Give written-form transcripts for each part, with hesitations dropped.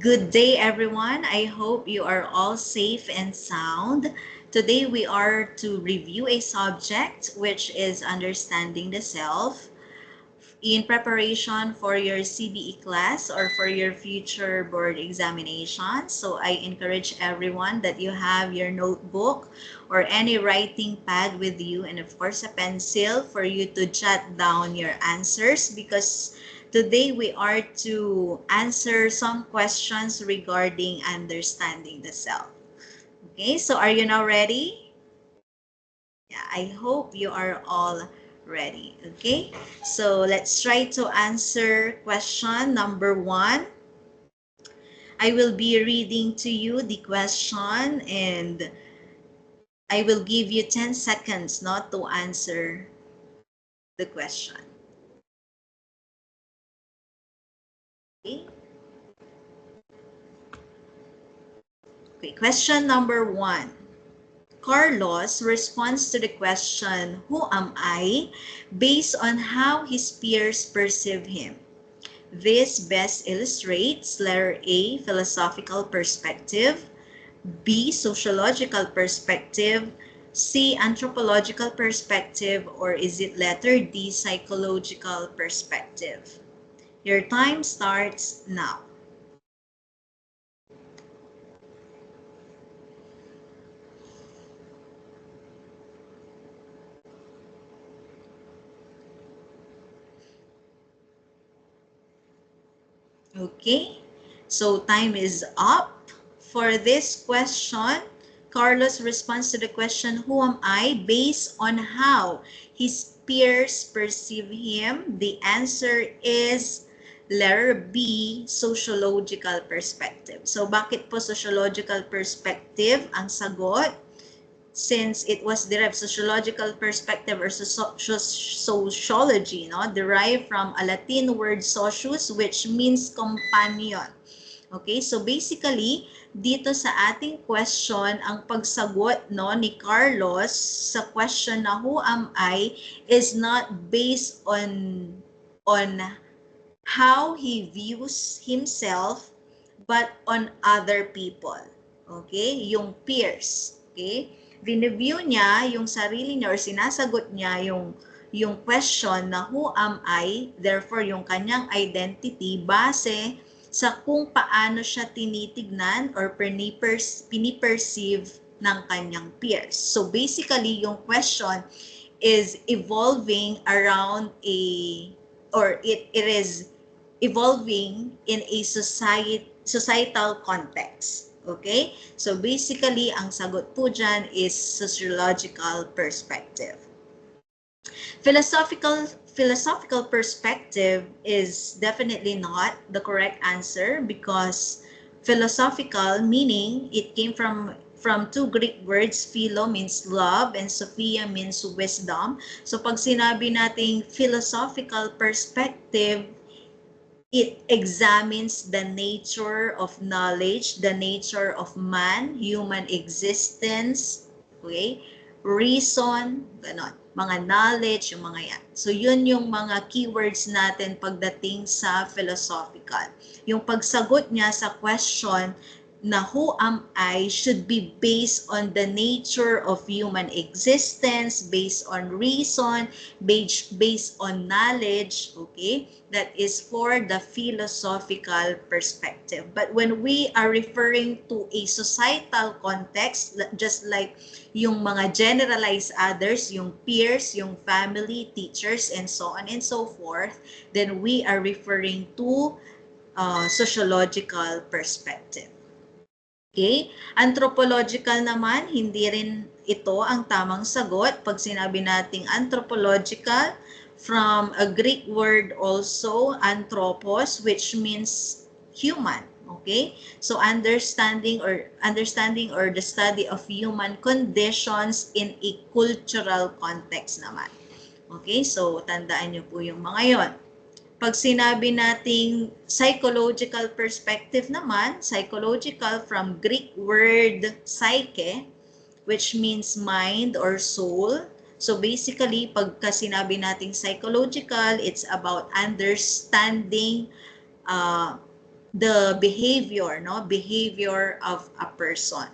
Good day, everyone. I hope you are all safe and sound. Today, we are to review a subject which is understanding the self in preparation for your CBE class or for your future board examination. So I encourage everyone that you have your notebook or any writing pad with you, and of course a pencil for you to jot down your answers, because today we are to answer some questions regarding understanding the self. Okay, so are you now ready? Yeah, I hope you are all ready. Okay, so let's try to answer question number 1. I will be reading to you the question and I will give you 10 seconds not to answer the question. Okay. Okay, question number 1. Carlos responds to the question, who am I, based on how his peers perceive him. This best illustrates letter A, philosophical perspective, B, sociological perspective, C, anthropological perspective, or is it letter D, psychological perspective? Your time starts now. Okay, so time is up for this question. Carlos responds to the question, who am I, based on how his peers perceive him. The answer is letter B, sociological perspective. So bakit po sociological perspective ang sagot? Since it was derived, sociological perspective or sociology, no, derived from a Latin word socius, which means companion. Okay, so basically, dito sa ating question, ang pagsagot, no, ni Carlos sa question na who am I is not based on how he views himself, but on other people. Okay, yung peers. Okay, bineview niya yung sarili niya or sinasagot niya yung question na who am I, therefore yung kanyang identity base sa kung paano siya tinitignan or piniperceive ng kanyang peers. So basically, yung question is evolving around it is evolving in a societal context. Okay? So basically, ang sagot po dyan is sociological perspective. Philosophical perspective is definitely not the correct answer, because philosophical meaning, it came from two Greek words. Philo means love and Sophia means wisdom. So pag sinabi nating philosophical perspective, it examines the nature of knowledge, the nature of man, human existence, okay? Reason, ganon. Mga knowledge, yung mga yan. So yun yung mga keywords natin pagdating sa philosophical. Yung pagsagot niya sa question na who am I should be based on the nature of human existence, based on reason, based on knowledge, okay? That is for the philosophical perspective. But when we are referring to a societal context, just like yung mga generalized others, yung peers, yung family, teachers, and so on and so forth, then we are referring to sociological perspective. Okay? Anthropological naman, hindi rin ito ang tamang sagot. Pag sinabi nating anthropological, from a Greek word also, anthropos, which means human. Okay? So understanding or the study of human conditions in a cultural context naman. Okay? So tandaan niyo po yung mga yon. Pag sinabi nating psychological perspective naman, psychological from Greek word psyche, which means mind or soul. So basically, pagka sinabi nating psychological, it's about understanding the behavior, no? Behavior of a person.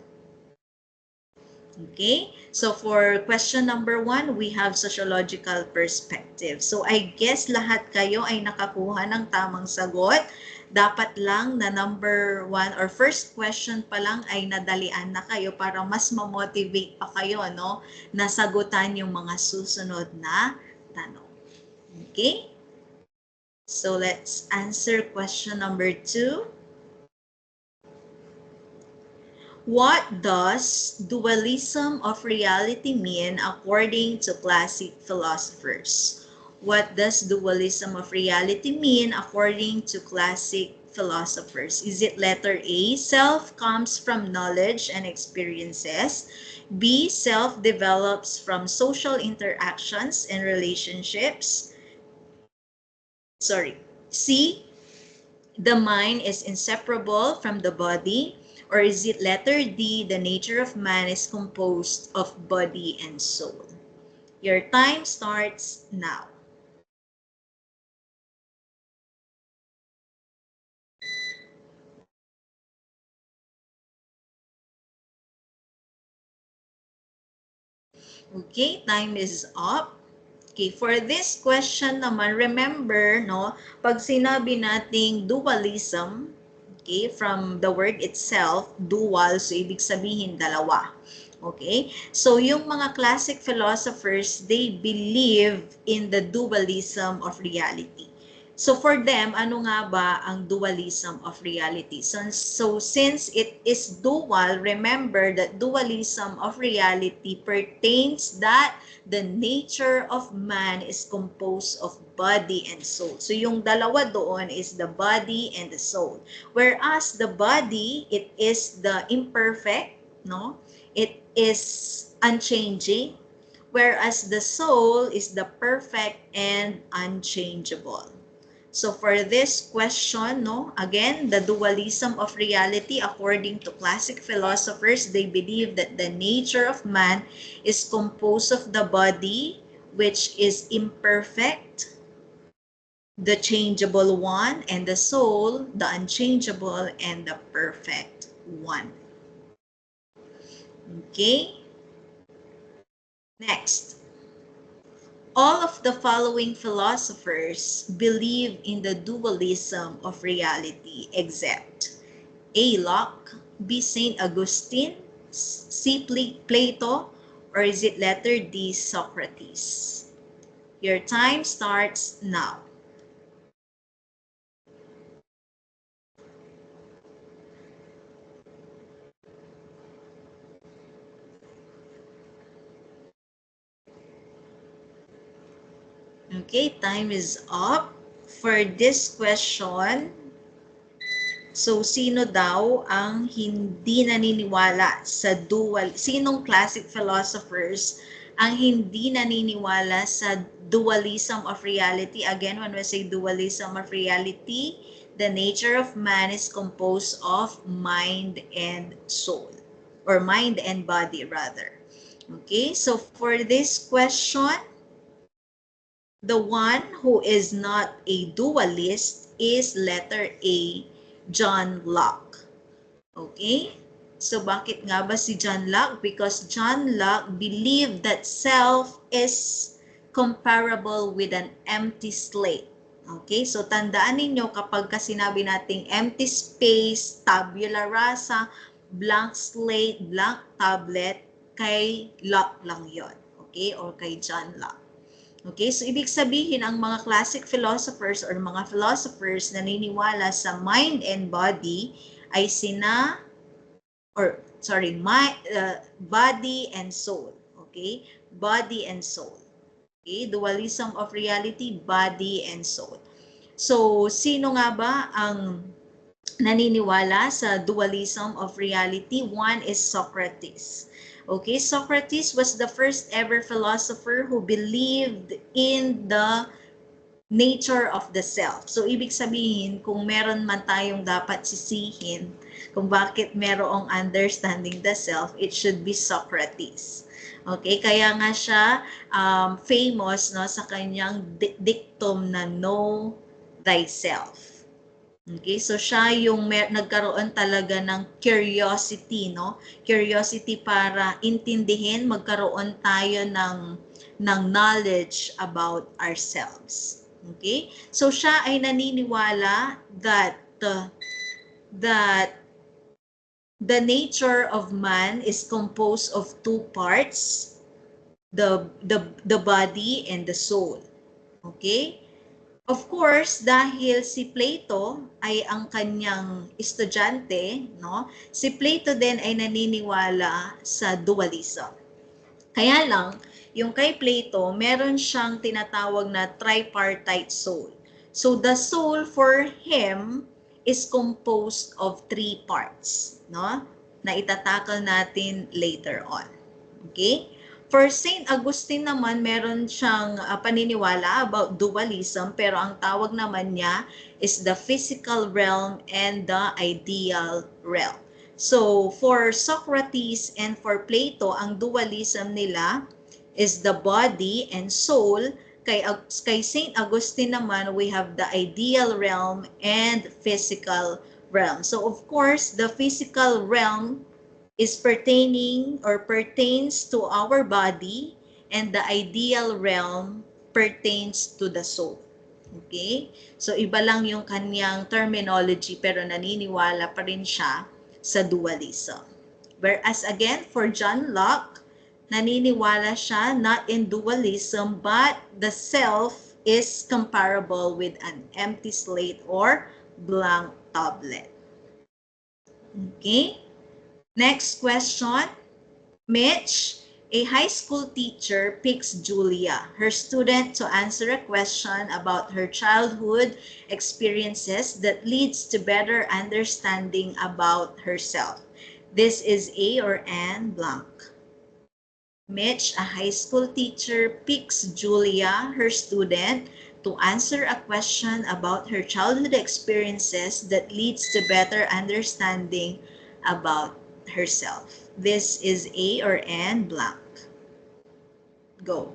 Okay, so for question number 1, we have sociological perspective. So I guess lahat kayo ay nakakuha ng tamang sagot. Dapat lang na number 1 or first question pa lang ay nadalian na kayo para mas ma-motivate pa kayo, no? Na sagutan yung mga susunod na tanong. Okay? So let's answer question number 2. What does dualism of reality mean according to classic philosophers? What does dualism of reality mean according to classic philosophers? Is it letter A, self comes from knowledge and experiences? B, self develops from social interactions and relationships? C, the mind is inseparable from the body? Or is it letter D, the nature of man is composed of body and soul? Your time starts now. Okay, time is up. Okay, for this question naman, remember, no, pag sinabi nating dualism, okay, from the word itself, dual, so ibig sabihin dalawa. Okay, so yung mga classic philosophers, they believe in the dualism of reality. So for them, ano nga ba ang dualism of reality? So since it is dual, remember that dualism of reality pertains that the nature of man is composed of body and soul. So yung dalawa doon is the body and the soul. Whereas the body, it is the imperfect, no? It is unchanging. Whereas the soul is the perfect and unchangeable. So for this question, no, again, the dualism of reality, according to classic philosophers, they believe that the nature of man is composed of the body, which is imperfect, the changeable one, and the soul, the unchangeable and the perfect one. Okay? Next. All of the following philosophers believe in the dualism of reality except A. Locke, B. St. Augustine, C. Plato, or is it letter D. Socrates? Your time starts now. Okay, time is up. For this question, so sino daw ang hindi naniniwala sa dual, sinong classic philosophers ang hindi naniniwala sa dualism of reality? Again, when we say dualism of reality, the nature of man is composed of mind and soul, or mind and body rather. Okay, so for this question, the one who is not a dualist is letter A, John Locke. Okay? So bakit nga ba si John Locke? Because John Locke believed that self is comparable with an empty slate. Okay? So tandaan ninyo kapag sinabi nating empty space, tabula rasa, blank slate, blank tablet, kay Locke lang yon. Okay? Or kay John Locke. Okay, so ibig sabihin ang mga classic philosophers or mga philosophers na naniniwala sa mind and body ay body and soul. Okay, body and soul. Okay, dualism of reality, body and soul. So, sino nga ba ang naniniwala sa dualism of reality? One is Socrates. Okay, Socrates was the first ever philosopher who believed in the nature of the self. So, ibig sabihin, kung meron man tayong dapat sisihin, kung bakit merong understanding the self, it should be Socrates. Okay, kaya nga siya famous, no, sa kanyang dictum na know thyself. Okay, so siya yung nagkaroon talaga ng curiosity, no? Curiosity para intindihin, magkaroon tayo ng knowledge about ourselves. Okay? So siya ay naniniwala that the nature of man is composed of two parts, the body and the soul. Okay? Of course, dahil si Plato ay ang kanyang estudyante, no? Si Plato din ay naniniwala sa dualism. Kaya lang, yung kay Plato, meron siyang tinatawag na tripartite soul. So the soul for him is composed of three parts, no? Na itatakal natin later on. Okay? For Saint Augustine naman, meron siyang paniniwala about dualism, pero ang tawag naman niya is the physical realm and the ideal realm. So, for Socrates and for Plato, ang dualism nila is the body and soul. Kay Saint Augustine naman, we have the ideal realm and physical realm. So, of course, the physical realm is pertaining or pertains to our body, and the ideal realm pertains to the soul. Okay? So iba lang yung kanyang terminology, pero naniniwala pa rin siya sa dualism. Whereas again, for John Locke, naniniwala siya not in dualism, but the self is comparable with an empty slate or blank tablet. Okay? Next question. Mitch, a high school teacher, picks Julia, her student, to answer a question about her childhood experiences that leads to better understanding about herself. This is A or N blank. Mitch, a high school teacher, picks Julia, her student, to answer a question about her childhood experiences that leads to better understanding about herself. This is A or N blank. Go.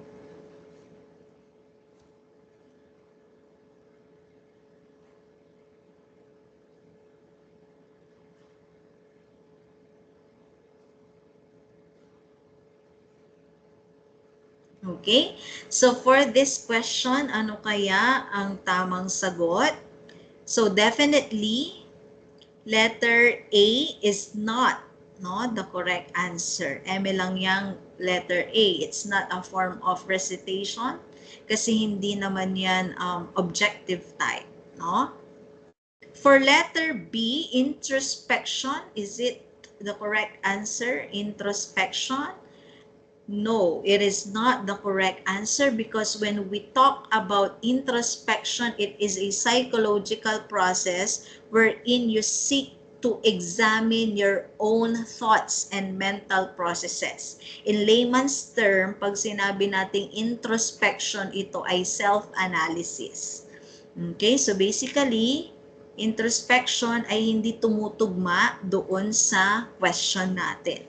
Okay? So for this question, ano kaya ang tamang sagot? So definitely, letter A is not the correct answer. Eme lang yang letter A. It's not a form of recitation kasi hindi naman yan objective type. No? For letter B, introspection, is it the correct answer? Introspection? No, it is not the correct answer, because when we talk about introspection, it is a psychological process wherein you seek to examine your own thoughts and mental processes. In layman's term, pag sinabi nating introspection, ito ay self-analysis. Okay, so basically, introspection ay hindi tumutugma doon sa question natin.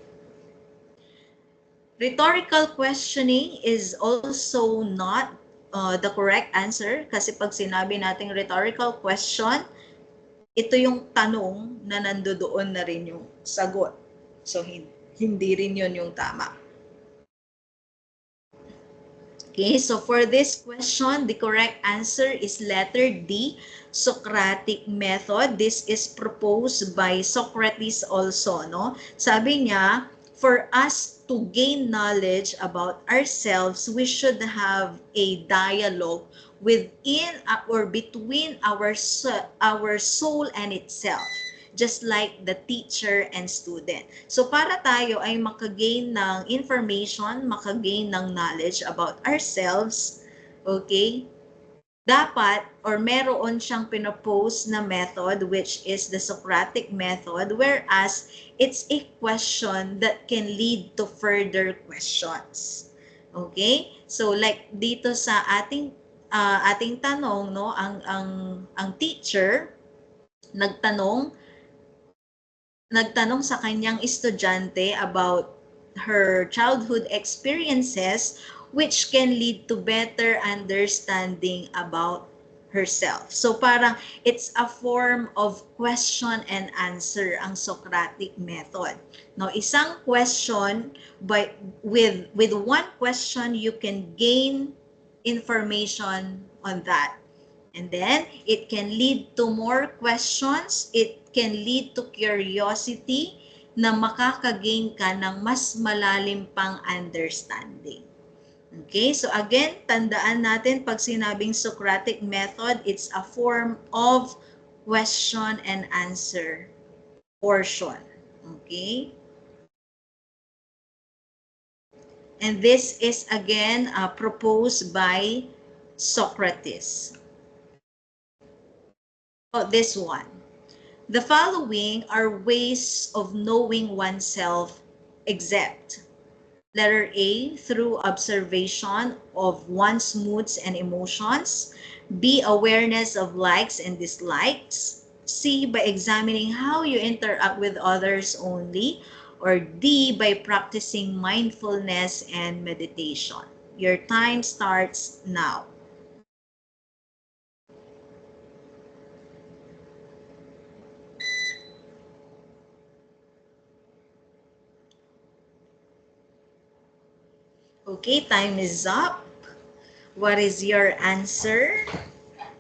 Rhetorical questioning is also not the correct answer, kasi pag sinabi nating rhetorical question, ito yung tanong na nandoon na rin yung sagot. So, hindi rin yun yung tama. Okay, so for this question, the correct answer is letter D, Socratic method. This is proposed by Socrates also, no? Sabi niya, for us to gain knowledge about ourselves, we should have a dialogue within or between our soul and itself, just like the teacher and student. So para tayo ay makagain ng information, makagain ng knowledge about ourselves, okay, dapat or meron siyang pinopose na method, which is the Socratic method, whereas it's a question that can lead to further questions. Okay? So like dito sa ating tanong, no, ang teacher nagtanong sa kanyang estudyante about her childhood experiences, which can lead to better understanding about herself. So parang it's a form of question and answer ang Socratic method. No, isang question with one question you can gain information on that. And then it can lead to more questions, it can lead to curiosity na makakagain ka ng mas malalim pang understanding. Okay, so again, tandaan natin pag sinabing Socratic method, it's a form of question and answer portion. Okay? And this is again proposed by Socrates. Oh, this one. The following are ways of knowing oneself except letter A, through observation of one's moods and emotions. B, awareness of likes and dislikes. C, by examining how you interact with others only. Or D, by practicing mindfulness and meditation. Your time starts now. Okay, time is up. What is your answer?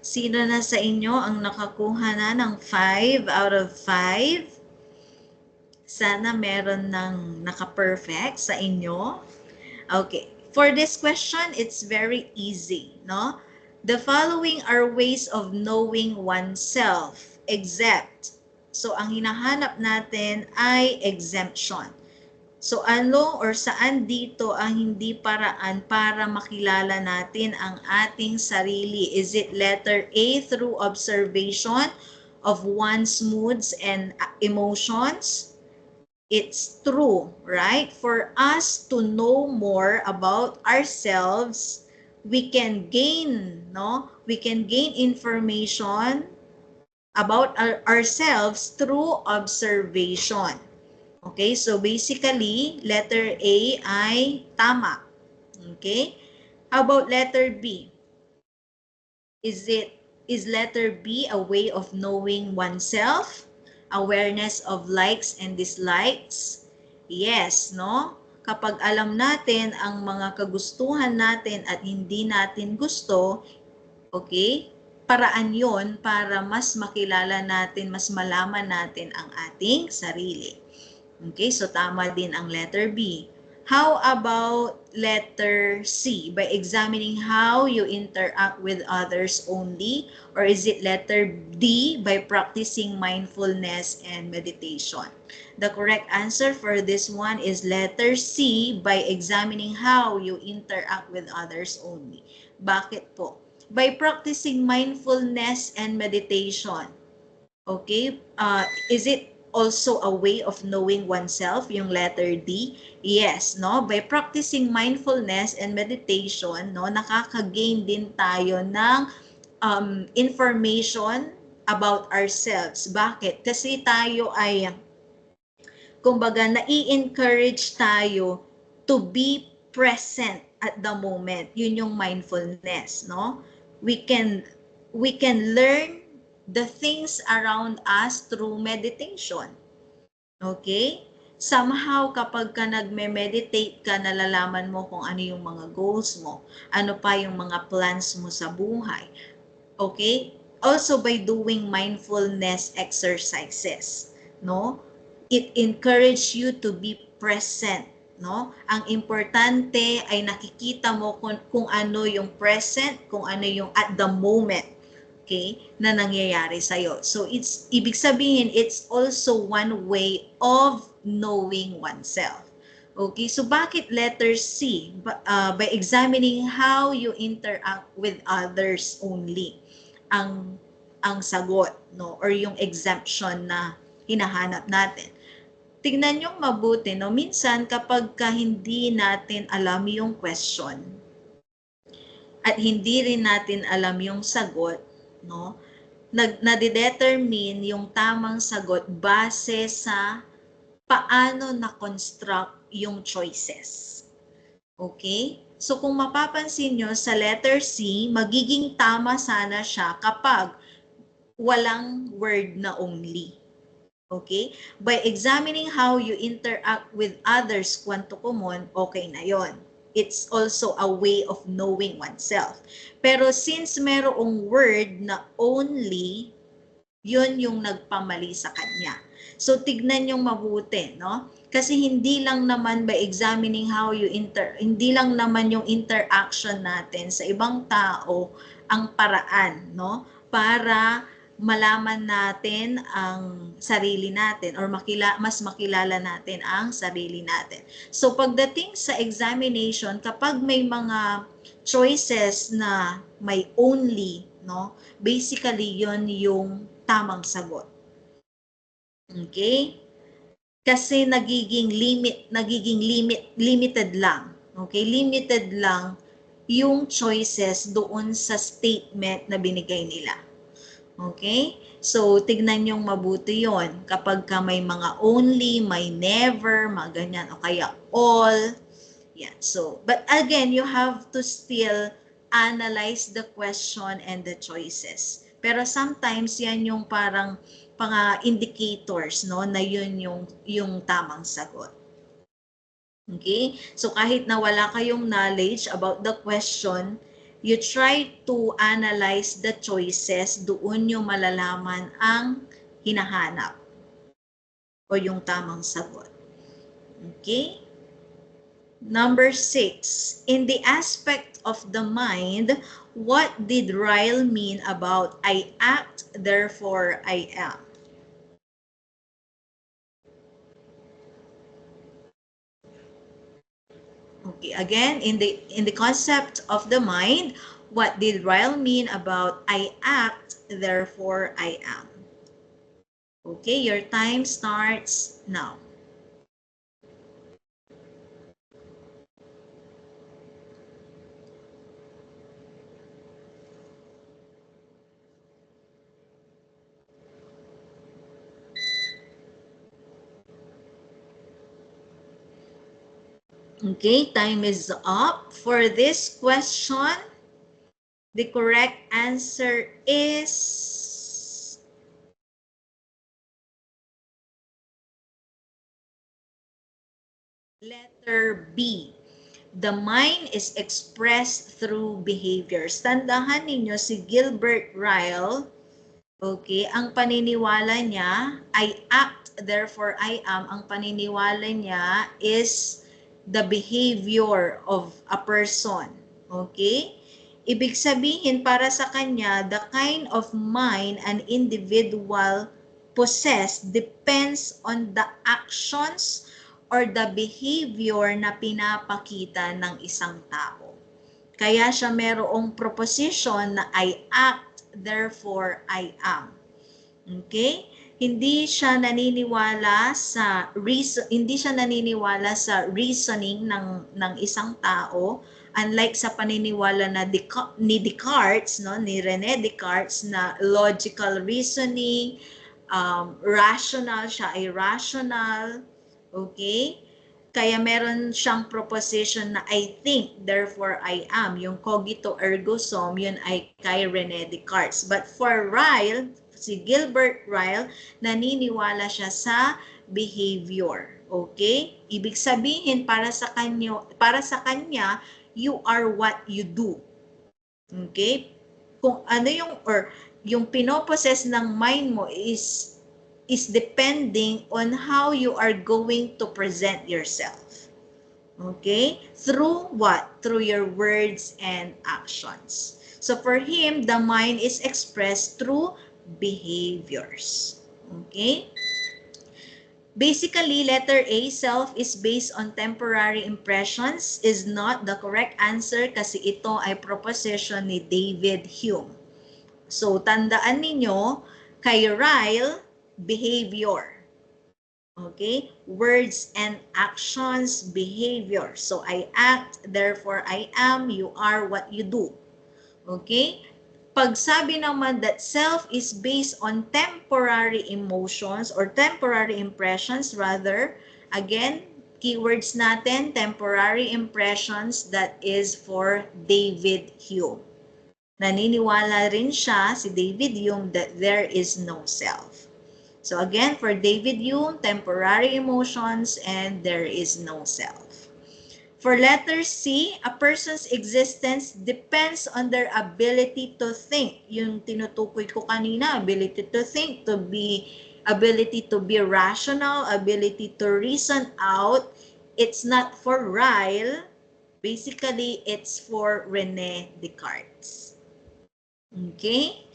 Sino na sa inyo ang nakakuha na ng 5 out of 5? Sana meron ng naka-perfect sa inyo. Okay, for this question, it's very easy, no? The following are ways of knowing oneself, except. So, ang hinahanap natin ay exemption. So ano or saan dito ang hindi paraan para makilala natin ang ating sarili? Is it letter A, through observation of one's moods and emotions? It's true, right? For us to know more about ourselves, we can gain, no? We can gain information about ourselves through observation. Okay, so basically, letter A ay tama. Okay? How about letter B? Is letter B a way of knowing oneself? Awareness of likes and dislikes? Yes, no? Kapag alam natin ang mga kagustuhan natin at hindi natin gusto, okay? Paraan yon para mas makilala natin, mas malaman natin ang ating sarili. Okay, so tama din ang letter B. How about letter C? By examining how you interact with others only? Or is it letter D? By practicing mindfulness and meditation? The correct answer for this one is letter C, by examining how you interact with others only. Bakit po? By practicing mindfulness and meditation. Okay, is it also a way of knowing oneself, yung letter D? Yes, no? By practicing mindfulness and meditation, no, nakaka-gain din tayo ng information about ourselves. Bakit? Kasi tayo ay, kumbaga, nai-encourage tayo to be present at the moment. Yun yung mindfulness, no? We can learn the things around us through meditation. Okay? Somehow, kapag ka nagme-meditate ka, nalalaman mo kung ano yung mga goals mo, ano pa yung mga plans mo sa buhay. Okay? Also, by doing mindfulness exercises, no? It encourages you to be present, no? Ang importante ay nakikita mo kung ano yung present, kung ano yung at the moment, okay, na nangyayari sa'yo. So, ibig sabihin, it's also one way of knowing oneself. Okay, so bakit letter C? By examining how you interact with others only. Ang sagot, no? Or yung exemption na hinahanap natin. Tignan nyo mabuti, no? Minsan, kapag hindi natin alam yung question, at hindi rin natin alam yung sagot, no? Nade-determine yung tamang sagot base sa paano na-construct yung choices. Okay? So kung mapapansin nyo sa letter C, magiging tama sana siya kapag walang word na only. Okay? By examining how you interact with others, kwanto common, okay na yon. It's also a way of knowing oneself. Pero since merong word na only, yun yung nagpamali sa kanya. So tignan yung mabuti, no? Kasi hindi lang naman by examining how you hindi lang naman yung interaction natin sa ibang tao ang paraan, no? Para malaman natin ang sarili natin or mas makilala natin ang sarili natin. So pagdating sa examination, kapag may mga choices na may only, no? Basically, yon yung tamang sagot. Okay? Kasi limited lang. Okay? Limited lang yung choices doon sa statement na binigay nila. Okay? So, tignan yung mabuti yon. Kapag ka may mga only, may never, mga ganyan, o kaya all. Yeah. So, but again, you have to still analyze the question and the choices. Pero sometimes yan yung parang mga indicators, no, na yun yung tamang sagot. Okay? So kahit na wala kayong knowledge about the question, you try to analyze the choices, doon yung malalaman ang hinahanap o yung tamang sagot. Okay? Number 6, in the aspect of the mind, what did Ryle mean about I act, therefore I am? Okay, again, in the concept of the mind, what did Ryle mean about I act, therefore I am? Okay, your time starts now. Okay, time is up. For this question, the correct answer is letter B. The mind is expressed through behaviors. Tandahan ninyo si Gilbert Ryle, okay, ang paniniwala niya, I act, therefore I am, ang paniniwala niya is the behavior of a person. Okay? Ibig sabihin, para sa kanya, the kind of mind an individual possess depends on the actions or the behavior na pinapakita ng isang tao. Kaya siya merong proposition na I act, therefore I am. Okay? Hindi siya naniniwala sa reasoning ng isang tao, unlike sa paniniwala na ni Descartes, no, ni René Descartes, na logical reasoning, rational, siya ay rational. Okay? Kaya meron siyang proposition na I think, therefore I am. Yung cogito ergo sum, yun ay kay René Descartes. But for Ryle, si Gilbert Ryle, naniniwala siya sa behavior. Okay? Ibig sabihin, para sa kanya, you are what you do. Okay? Kung ano yung pinoposes ng mind mo is depending on how you are going to present yourself. Okay? Through what? Through your words and actions. So for him, the mind is expressed through behaviors. Okay? Basically, letter A, self is based on temporary impressions, is not the correct answer kasi ito ay proposition ni David Hume. So, tandaan ninyo, kay Ryle, behavior. Okay? Words and actions, behavior. So, I act, therefore I am, you are what you do. Okay? Pag sabi naman that self is based on temporary emotions or temporary impressions rather, again, Keywords natin, temporary impressions, that is for David Hume. Naniniwala rin siya, si David Hume, that there is no self. So again, for David Hume, temporary emotions and there is no self. For letter C, a person's existence depends on their ability to think. Yung tinutukoy ko kanina, ability to think, ability to be rational, ability to reason out. It's not for Ryle. Basically, it's for René Descartes. Okay?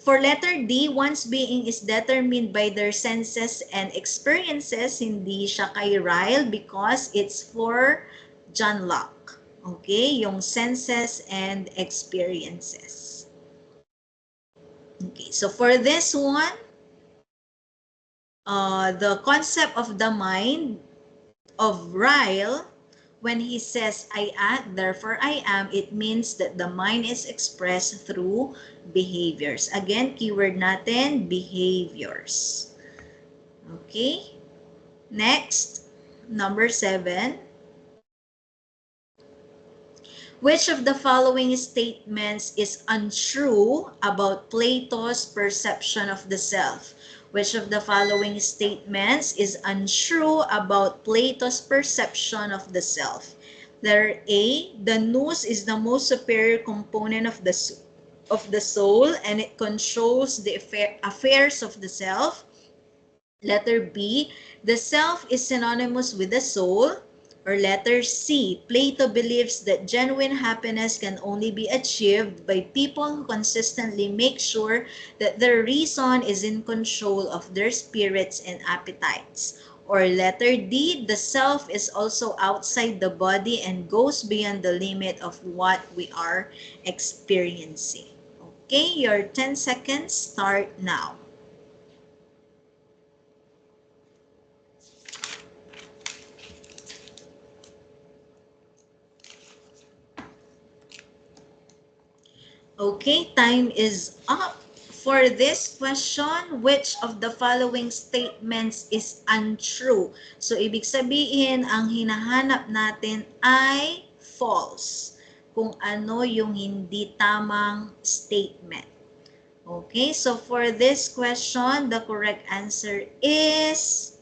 For letter D, one's being is determined by their senses and experiences. Hindi siya kay Ryle because it's for John Locke. Okay? Yung senses and experiences. Okay, so for this one, the concept of the mind of Ryle, when he says, I act, therefore I am, it means that the mind is expressed through behaviors. Again, keyword natin, behaviors. Okay? Next, number 7. Which of the following statements is untrue about Plato's perception of the self? Which of the following statements is untrue about Plato's perception of the self? Letter A, the nous is the most superior component of the soul and it controls the affairs of the self. Letter B, the self is synonymous with the soul. Or letter C, Plato believes that genuine happiness can only be achieved by people who consistently make sure that their reason is in control of their spirits and appetites. Or letter D, the self is also outside the body and goes beyond the limit of what we are experiencing. Okay, your 10 seconds start now. Okay, time is up. For this question, which of the following statements is untrue? So, ibig sabihin, ang hinahanap natin ay false. Kung ano yung hindi tamang statement. Okay, so for this question, the correct answer is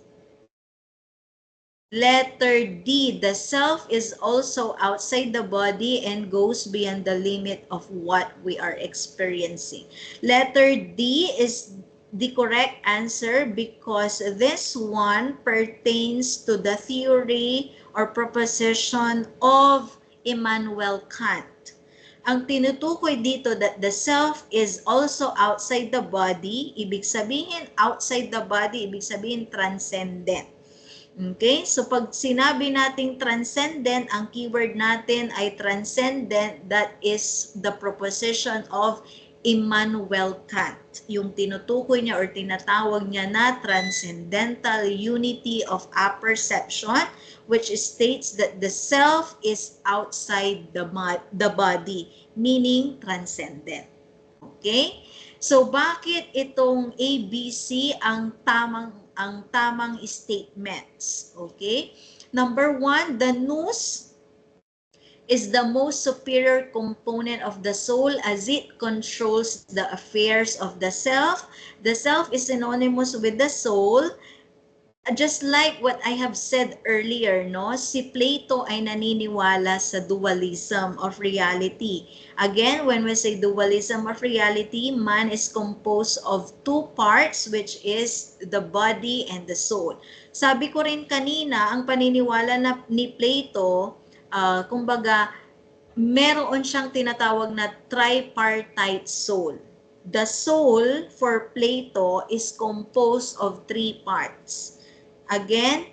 letter D, the self is also outside the body and goes beyond the limit of what we are experiencing. Letter D is the correct answer because this one pertains to the theory or proposition of Immanuel Kant. Ang tinutukoy dito that the self is also outside the body, ibig sabihin outside the body, ibig sabihin transcendent. Okay, so pag sinabi nating transcendent, ang keyword natin ay transcendent, that is the proposition of Immanuel Kant. Yung tinutukoy niya or tinatawag niya na transcendental unity of apperception, which states that the self is outside the body, meaning transcendent. Okay? So bakit itong ABC ang tamang statements? Okay? Number 1, the nous is the most superior component of the soul as it controls the affairs of the self. The self is synonymous with the soul. Just like what I have said earlier, no? Si Plato ay naniniwala sa dualism of reality. Again, when we say dualism of reality, man is composed of two parts, which is the body and the soul. Sabi ko rin kanina, ang paniniwala ni Plato, kumbaga, meron siyang tinatawag na tripartite soul. The soul for Plato is composed of three parts. Again,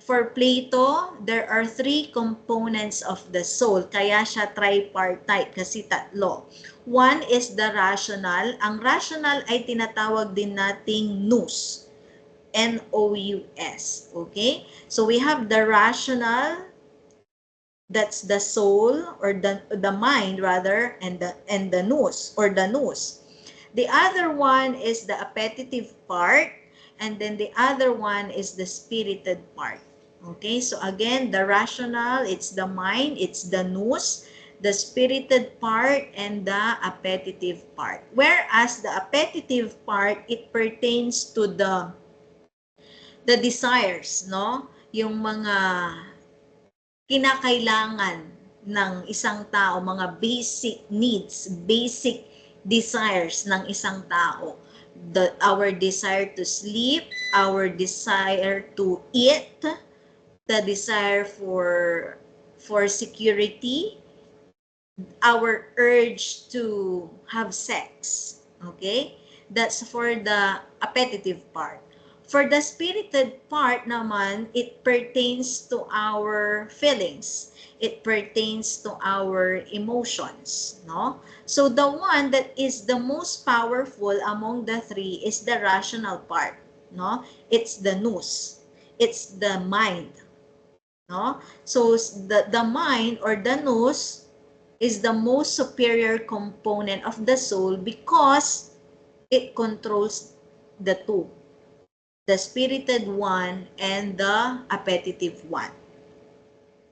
for Plato, there are three components of the soul. Kaya siya tripartite kasi tatlo. One is the rational. Ang rational ay tinatawag din nating nous. N-O-U-S. Okay? So we have the rational, that's the soul or the mind rather, and the nous or the nous. The other one is the appetitive part. And then the other one is the spirited part. Okay, so again, the rational, it's the mind, it's the nous, the spirited part, and the appetitive part. Whereas the appetitive part, it pertains to the desires, no? Yung mga kinakailangan ng isang tao, mga basic needs, basic desires ng isang tao. Our desire to sleep, our desire to eat, the desire for security, our urge to have sex. Okay? That's for the appetitive part. For the spirited part naman, it pertains to our feelings. It pertains to our emotions, no? So the one that is the most powerful among the three is the rational part, no? It's the nous. It's the mind, no? So the mind or the nous is the most superior component of the soul because it controls the two, the spirited one and the appetitive one.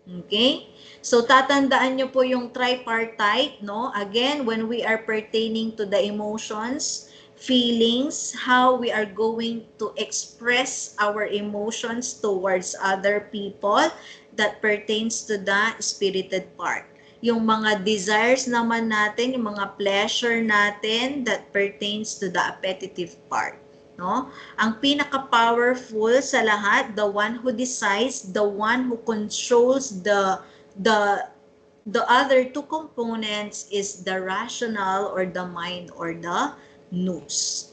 Okay? So, tatandaan nyo po yung tripartite, no? Again, when we are pertaining to the emotions, feelings, how we are going to express our emotions towards other people, that pertains to the spirited part. Yung mga desires naman natin, yung mga pleasure natin, that pertains to the appetitive part. No? Ang pinaka-powerful sa lahat, the one who decides, the one who controls the other two components is the rational or the mind or the nous.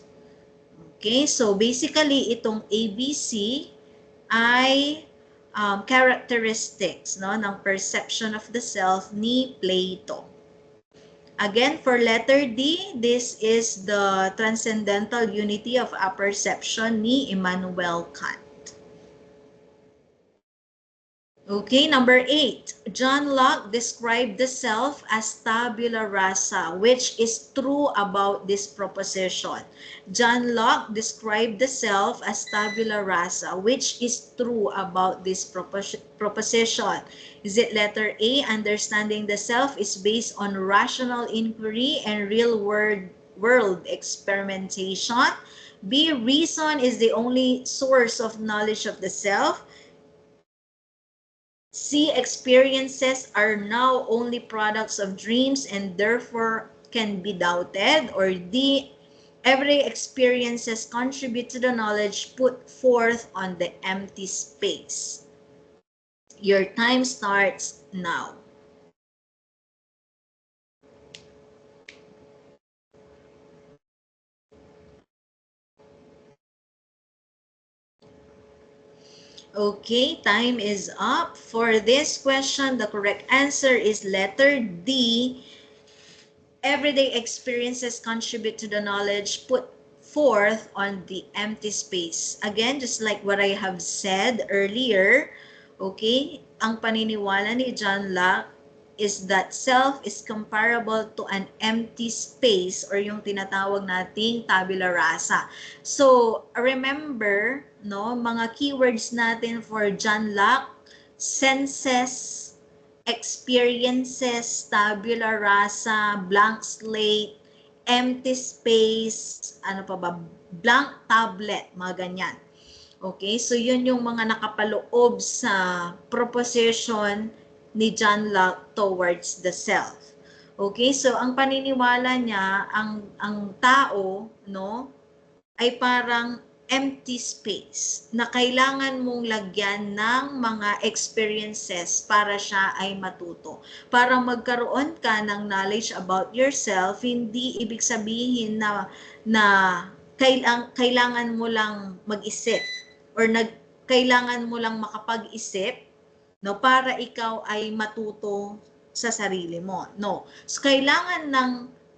Okay, so basically itong ABC ay characteristics, no, ng perception of the self ni Plato. Again, for letter D, this is the transcendental unity of apperception ni Immanuel Kant. Okay, number 8. John Locke described the self as tabula rasa, which is true about this proposition. John Locke described the self as tabula rasa, which is true about this proposition. Is it letter A, understanding the self is based on rational inquiry and real world experimentation? B, reason is the only source of knowledge of the self. C, experiences are now only products of dreams and therefore can be doubted. Or D, every experiences contribute to the knowledge put forth on the empty space. Your time starts now. Okay, time is up. For this question, the correct answer is letter D. Everyday experiences contribute to the knowledge put forth on the empty space. Again, just like what I have said earlier, okay, ang paniniwala ni John Locke is that self is comparable to an empty space or yung tinatawag nating tabula rasa. So, remember, no, mga keywords natin for John Locke, senses, experiences, tabula rasa, blank slate, empty space, ano pa ba, blank tablet, mga ganyan. Okay, so yun yung mga nakapaloob sa proposition ni John Locke towards the self. Okay, so ang paniniwala niya, ang tao, no, ay parang empty space na kailangan mong lagyan ng mga experiences para siya ay matuto. Para magkaroon ka ng knowledge about yourself, hindi ibig sabihin na kailangan mo lang mag-isip or kailangan mo lang makapag-isip, no, para ikaw ay matuto sa sarili mo. No. So, kailangan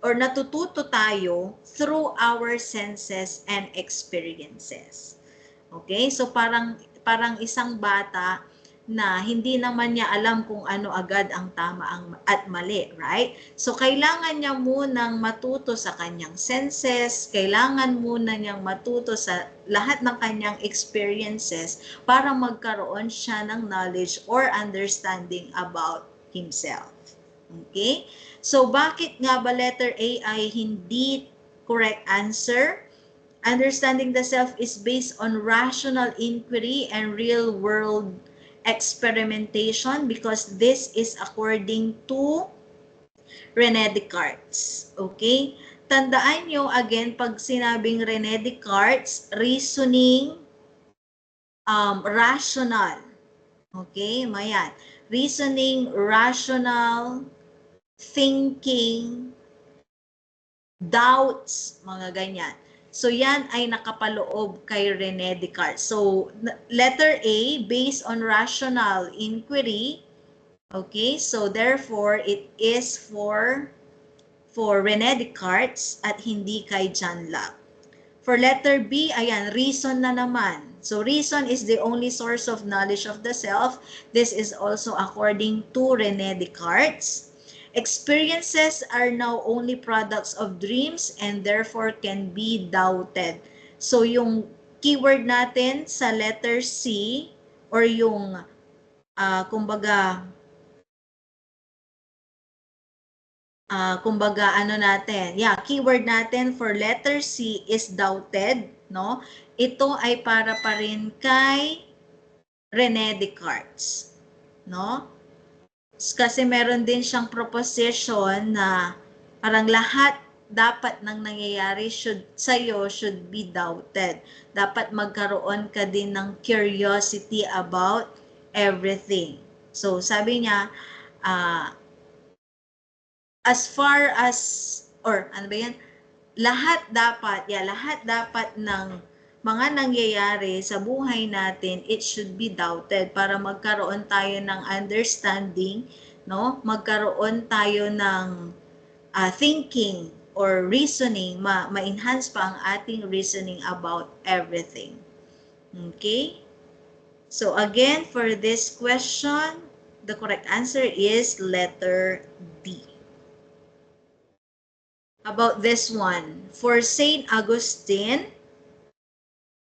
natututo tayo through our senses and experiences. Okay? So, parang isang bata na hindi naman niya alam kung ano agad ang tama at mali, right? So, kailangan niya munang matuto sa kanyang senses, kailangan muna niyang matuto sa lahat ng kanyang experiences para magkaroon siya ng knowledge or understanding about himself. Okay? So, bakit nga ba letter A ay hindi correct answer? Understanding the self is based on rational inquiry and real-world experimentation because this is according to René Descartes. Okay? Tandaan nyo, again, pag sinabing René Descartes, reasoning, rational. Okay? Mayan. Reasoning, rational, thinking, doubts, mga ganyan. So, yan ay nakapaloob kay René Descartes. So, letter A, based on rational inquiry. Okay, so therefore, it is for René Descartes at hindi kay John Locke. For letter B, ayan, reason na naman. So, reason is the only source of knowledge of the self. This is also according to René Descartes. Experiences are now only products of dreams and therefore can be doubted. So, yung keyword natin sa letter C or yung, kumbaga, ano natin, keyword natin for letter C is doubted, no? Ito ay para pa rin kay René Descartes, no? Kasi meron din siyang proposition na parang lahat dapat ng nangyayari sa'yo should be doubted. Dapat magkaroon ka din ng curiosity about everything. So, sabi niya, as far as, or ano ba yan? Lahat dapat ng mga nangyayari sa buhay natin, it should be doubted para magkaroon tayo ng understanding, no? Magkaroon tayo ng thinking or reasoning, ma-enhance pa ang ating reasoning about everything. Okay? So again, for this question, the correct answer is letter D. About this one, for Saint Augustine,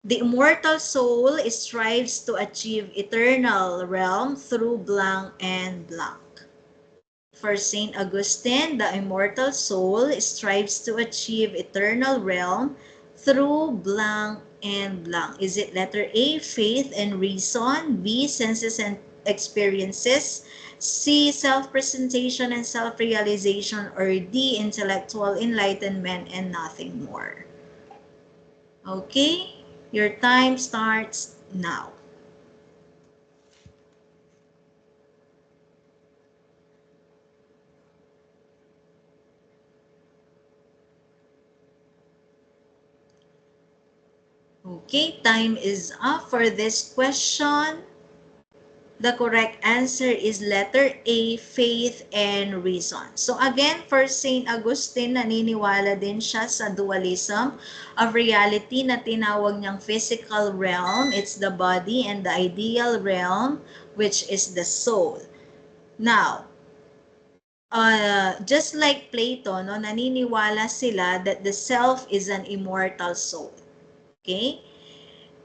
the immortal soul strives to achieve eternal realm through blank and blank. For Saint Augustine, the immortal soul strives to achieve eternal realm through blank and blank. Is it letter A, faith and reason, B, senses and experiences, C, self-presentation and self-realization, or D, intellectual enlightenment and nothing more? Okay? Your time starts now. Okay, time is up for this question. The correct answer is letter A, faith and reason. So again, for St. Augustine, naniniwala din siya sa dualism of reality na tinawag niyang physical realm. It's the body, and the ideal realm, which is the soul. Now, just like Plato, no, naniniwala sila that the self is an immortal soul. Okay?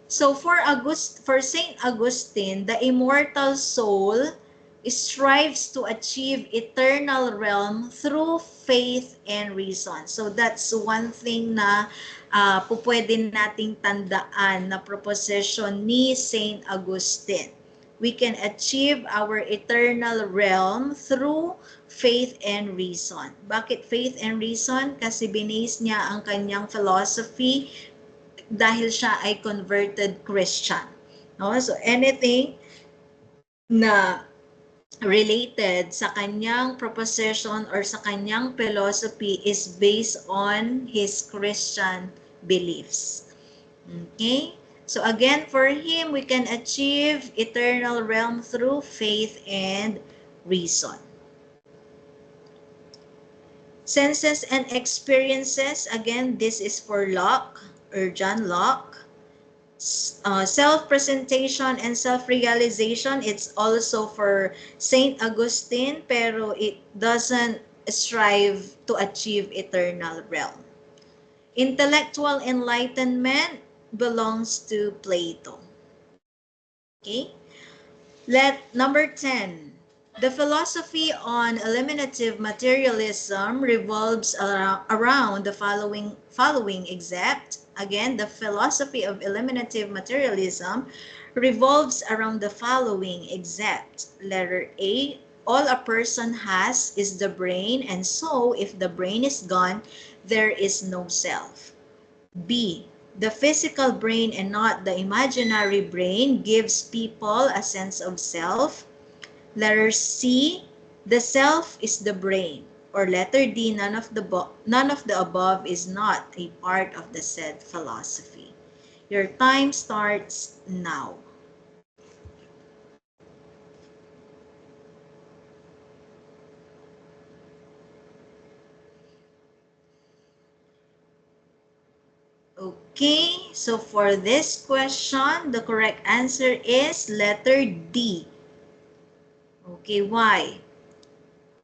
So for Saint Augustine, the immortal soul strives to achieve eternal realm through faith and reason. So that's one thing na pupwede nating tandaan na proposition ni Saint Augustine. We can achieve our eternal realm through faith and reason. Bakit faith and reason? Kasi binase niya ang kanyang philosophy dahil siya ay converted Christian. No? So anything na related sa kanyang proposition or sa kanyang philosophy is based on his Christian beliefs. Okay? So again, for him, we can achieve eternal realm through faith and reason. Senses and experiences, again, this is for Locke or John Locke. Self-presentation and self-realization, it's also for Saint Augustine, pero it doesn't strive to achieve eternal realm. Intellectual enlightenment belongs to Plato. Okay? Number 10. The philosophy on eliminative materialism revolves around the following except, again, the philosophy of eliminative materialism revolves around the following except. Letter A, all a person has is the brain, and so if the brain is gone, there is no self. B, the physical brain and not the imaginary brain gives people a sense of self. Letter C, the self is the brain. Or letter D, none of the above is not a part of the said philosophy. Your time starts now. Okay, so for this question, the correct answer is letter D. Okay, why?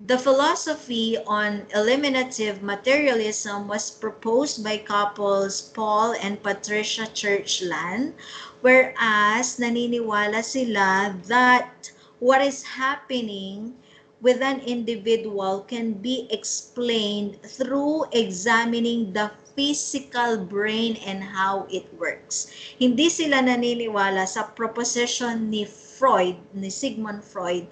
The philosophy on eliminative materialism was proposed by couples Paul and Patricia Churchland, whereas naniniwala sila that what is happening with an individual can be explained through examining the physical brain and how it works. Hindi sila naniniwala sa proposition ni Sigmund Freud,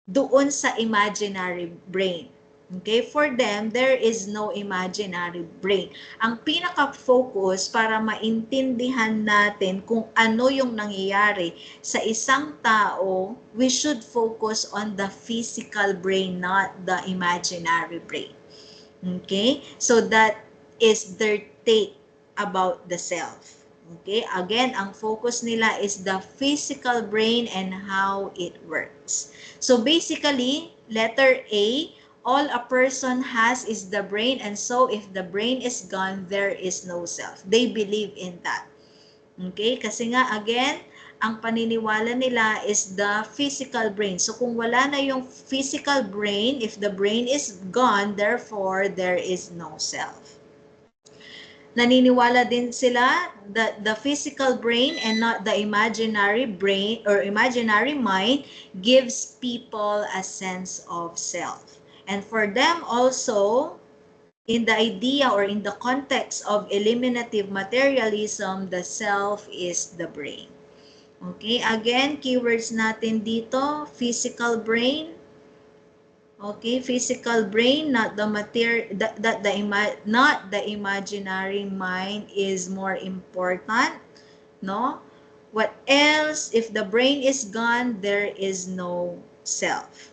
doon sa imaginary brain. Okay? For them, there is no imaginary brain. Ang pinaka-focus para maintindihan natin kung ano yung nangyayari sa isang tao, we should focus on the physical brain, not the imaginary brain. Okay? So that is their take about the self. Okay? Again, ang focus nila is the physical brain and how it works. So basically, letter A, all a person has is the brain, and so if the brain is gone, there is no self. They believe in that. Okay? Kasi nga, again, ang paniniwala nila is the physical brain. So kung wala na yung physical brain, if the brain is gone, therefore, there is no self. Naniniwala din sila that the physical brain and not the imaginary brain or imaginary mind gives people a sense of self. And for them also, in the idea or in the context of eliminative materialism, the self is the brain. Okay, again, keywords natin dito, physical brain. Okay, physical brain, not the not the imaginary mind is more important, no? What else? If the brain is gone, there is no self.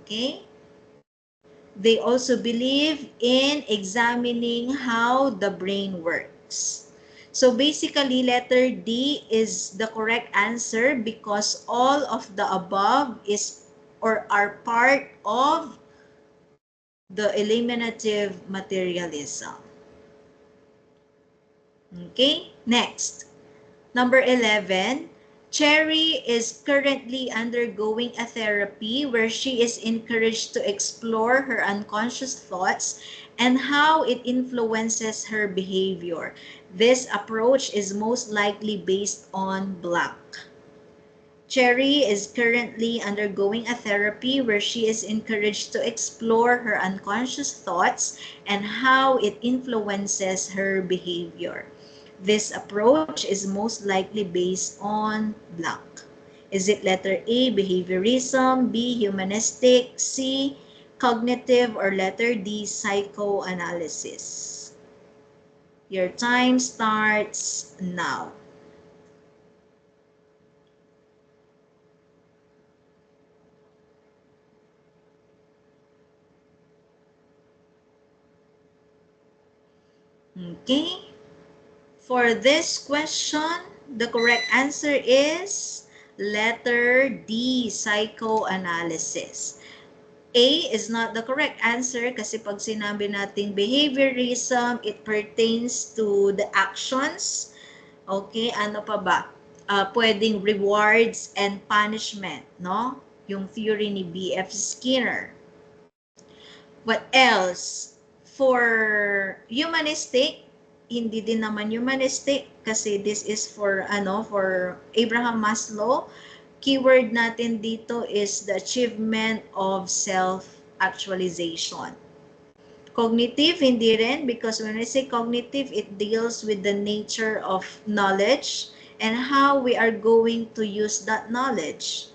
Okay? They also believe in examining how the brain works. So basically, letter D is the correct answer because all of the above is or are part of the eliminative materialism. Okay, next. Number 11, Cherry is currently undergoing a therapy where she is encouraged to explore her unconscious thoughts and how it influences her behavior. This approach is most likely based on blank. Cherry is currently undergoing a therapy where she is encouraged to explore her unconscious thoughts and how it influences her behavior. This approach is most likely based on blank. Is it letter A, behaviorism, B, humanistic, C, cognitive, or letter D, psychoanalysis? Your time starts now. Okay. For this question, the correct answer is letter D, psychoanalysis. A is not the correct answer kasi pag sinabi nating behaviorism, it pertains to the actions, Okay, ano pa ba? Pwedeng rewards and punishment, no? Yung theory ni B.F. Skinner. What else? For humanistic, hindi din naman humanistic kasi this is for for Abraham Maslow. Keyword natin dito is the achievement of self-actualization. Cognitive, hindi rin, because when I say cognitive, it deals with the nature of knowledge and how we are going to use that knowledge.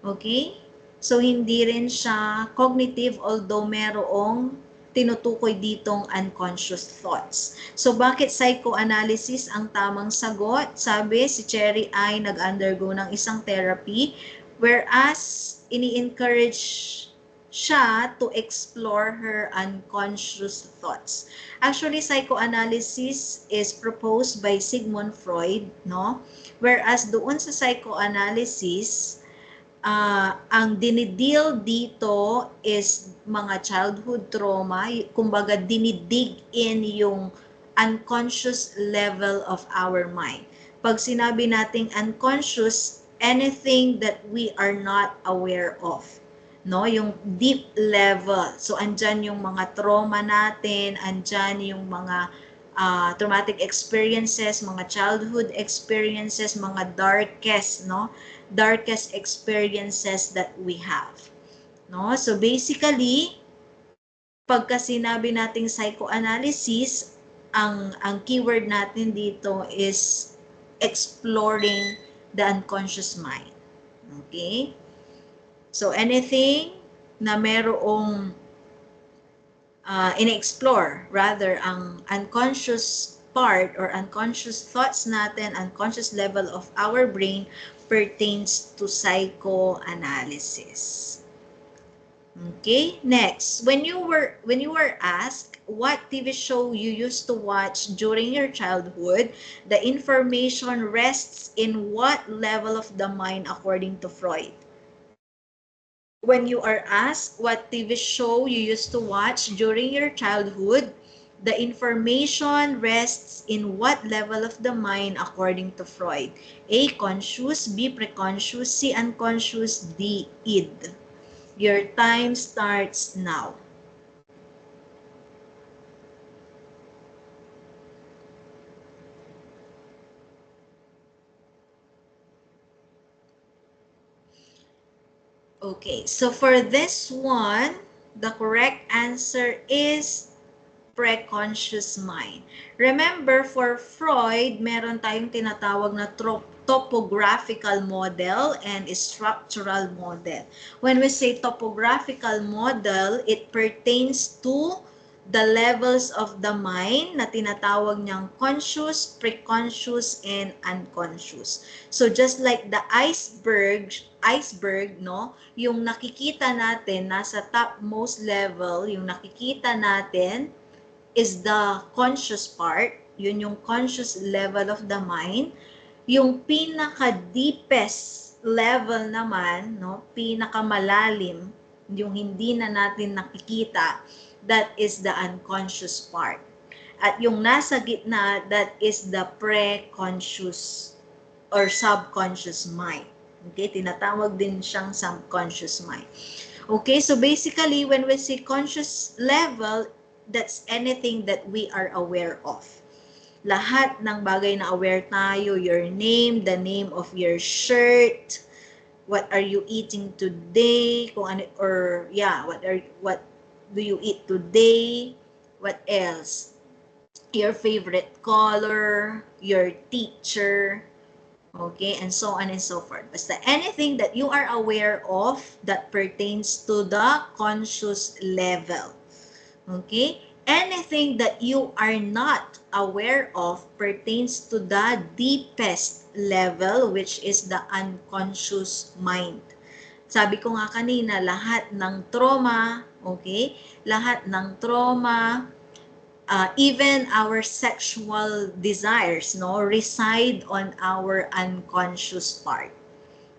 Okay? So, hindi rin siya cognitive, although merong tinutukoy ditong unconscious thoughts. So, bakit psychoanalysis ang tamang sagot? Sabi, si Cherry ay nag-undergo ng isang therapy, whereas ini-encourage siya to explore her unconscious thoughts. Actually, psychoanalysis is proposed by Sigmund Freud, no? Whereas doon sa psychoanalysis, ang dinideal dito is mga childhood trauma, kumbaga dinidig in yung unconscious level of our mind. Pag sinabi nating unconscious, anything that we are not aware of, no? Yung deep level. So andyan yung mga trauma natin, andyan yung mga traumatic experiences, mga childhood experiences, mga darkest, no? Darkest experiences that we have. No? So basically, pagka sinabi nating psychoanalysis, ang keyword natin dito is exploring the unconscious mind. Okay? So anything na merong in-explore, rather, ang unconscious part or unconscious thoughts natin, unconscious level of our brain pertains to psychoanalysis. Okay, next. When you were asked what TV show you used to watch during your childhood, the information rests in what level of the mind according to Freud? When you are asked what TV show you used to watch during your childhood, the information rests in what level of the mind according to Freud? A. Conscious, B. Preconscious, C. Unconscious, D. Id. Your time starts now. Okay, so for this one, the correct answer is preconscious mind. Remember, for Freud, meron tayong tinatawag na topographical model and structural model. When we say topographical model, it pertains to the levels of the mind na tinatawag niyang conscious, preconscious, and unconscious. So just like the iceberg, no, yung nakikita natin nasa topmost level, yung nakikita natin is the conscious part, yun yung conscious level of the mind. Yung pinaka-deepest level naman, no, pinaka-malalim, yung hindi na natin nakikita, that is the unconscious part. At yung nasa gitna, that is the pre-conscious or subconscious mind. Okay, tinatawag din siyang subconscious mind. Okay, so basically, when we say conscious level, that's anything that we are aware of. Lahat ng bagay na aware tayo, your name, the name of your shirt, what are you eating today, kung ano, or yeah, what do you eat today, what else, your favorite color, your teacher, okay, and so on and so forth. Basta anything that you are aware of that pertains to the conscious level. Okay? Anything that you are not aware of pertains to the deepest level, which is the unconscious mind. Sabi ko nga kanina, lahat ng trauma, okay? Lahat ng trauma, even our sexual desires, no, reside on our unconscious part.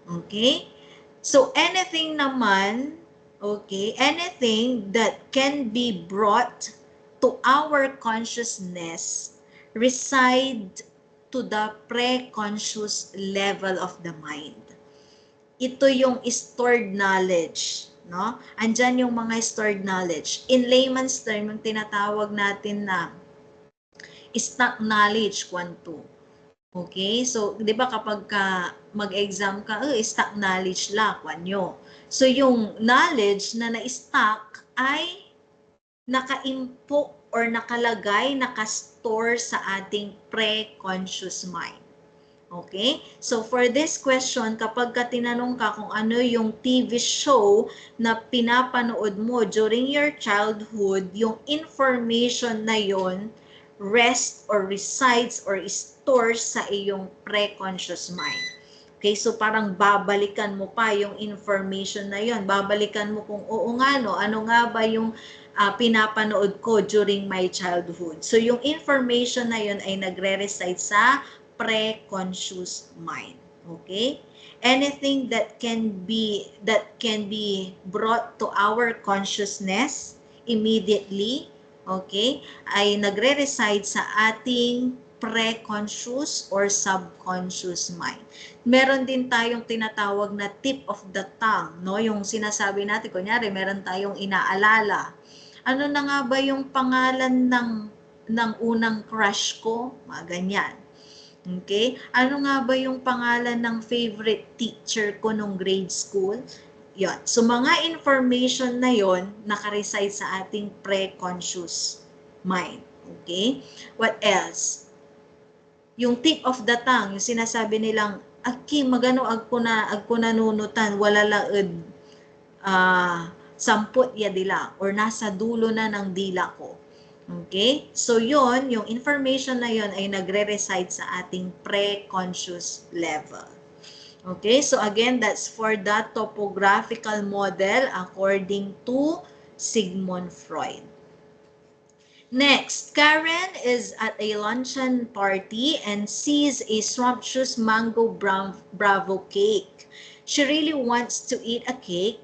Okay? So, anything naman, okay, anything that can be brought to our consciousness reside to the pre-conscious level of the mind. Ito yung stored knowledge, no? Andyan yung mga stored knowledge. In layman's term, yung tinatawag natin na stock knowledge, kwanto. Okay? So, di ba kapag mag-exam ka, stock knowledge la, kwanyo. So, yung knowledge na na-stock ay naka-impo or nakalagay, naka-store sa ating pre-conscious mind. Okay? So, for this question, kapag tinanong ka kung ano yung TV show na pinapanood mo during your childhood, yung information na yon rest or resides or stores sa iyong pre-conscious mind. Okay, so parang babalikan mo pa yung information na yon. Babalikan mo kung oo nga no, ano nga ba yung pinapanood ko during my childhood. So yung information na yon ay nagre-reside sa pre-conscious mind. Okay? Anything that can be brought to our consciousness immediately, okay, ay nagre-reside sa ating pre-conscious or subconscious mind. Meron din tayong tinatawag na tip of the tongue, no? Yung sinasabi natin, kunyari, meron tayong inaalala. Ano na nga ba yung pangalan ng unang crush ko? Mga ganyan. Okay? Ano nga ba yung pangalan ng favorite teacher ko nung grade school? Yon. So, mga information na yon nakareside sa ating pre-conscious mind. Okay? What else? Yung tip of the tongue, yung sinasabi nilang, Aki, magano agko nanunutan, wala laed samput ya dila, or nasa dulo na ng dila ko. Okay? So, yon, yung information na yon ay nagre-reside sa ating pre-conscious level. Okay? So, again, that's for the topographical model according to Sigmund Freud. Next, Karen is at a luncheon party and sees a sumptuous mango bravo cake. She really wants to eat a cake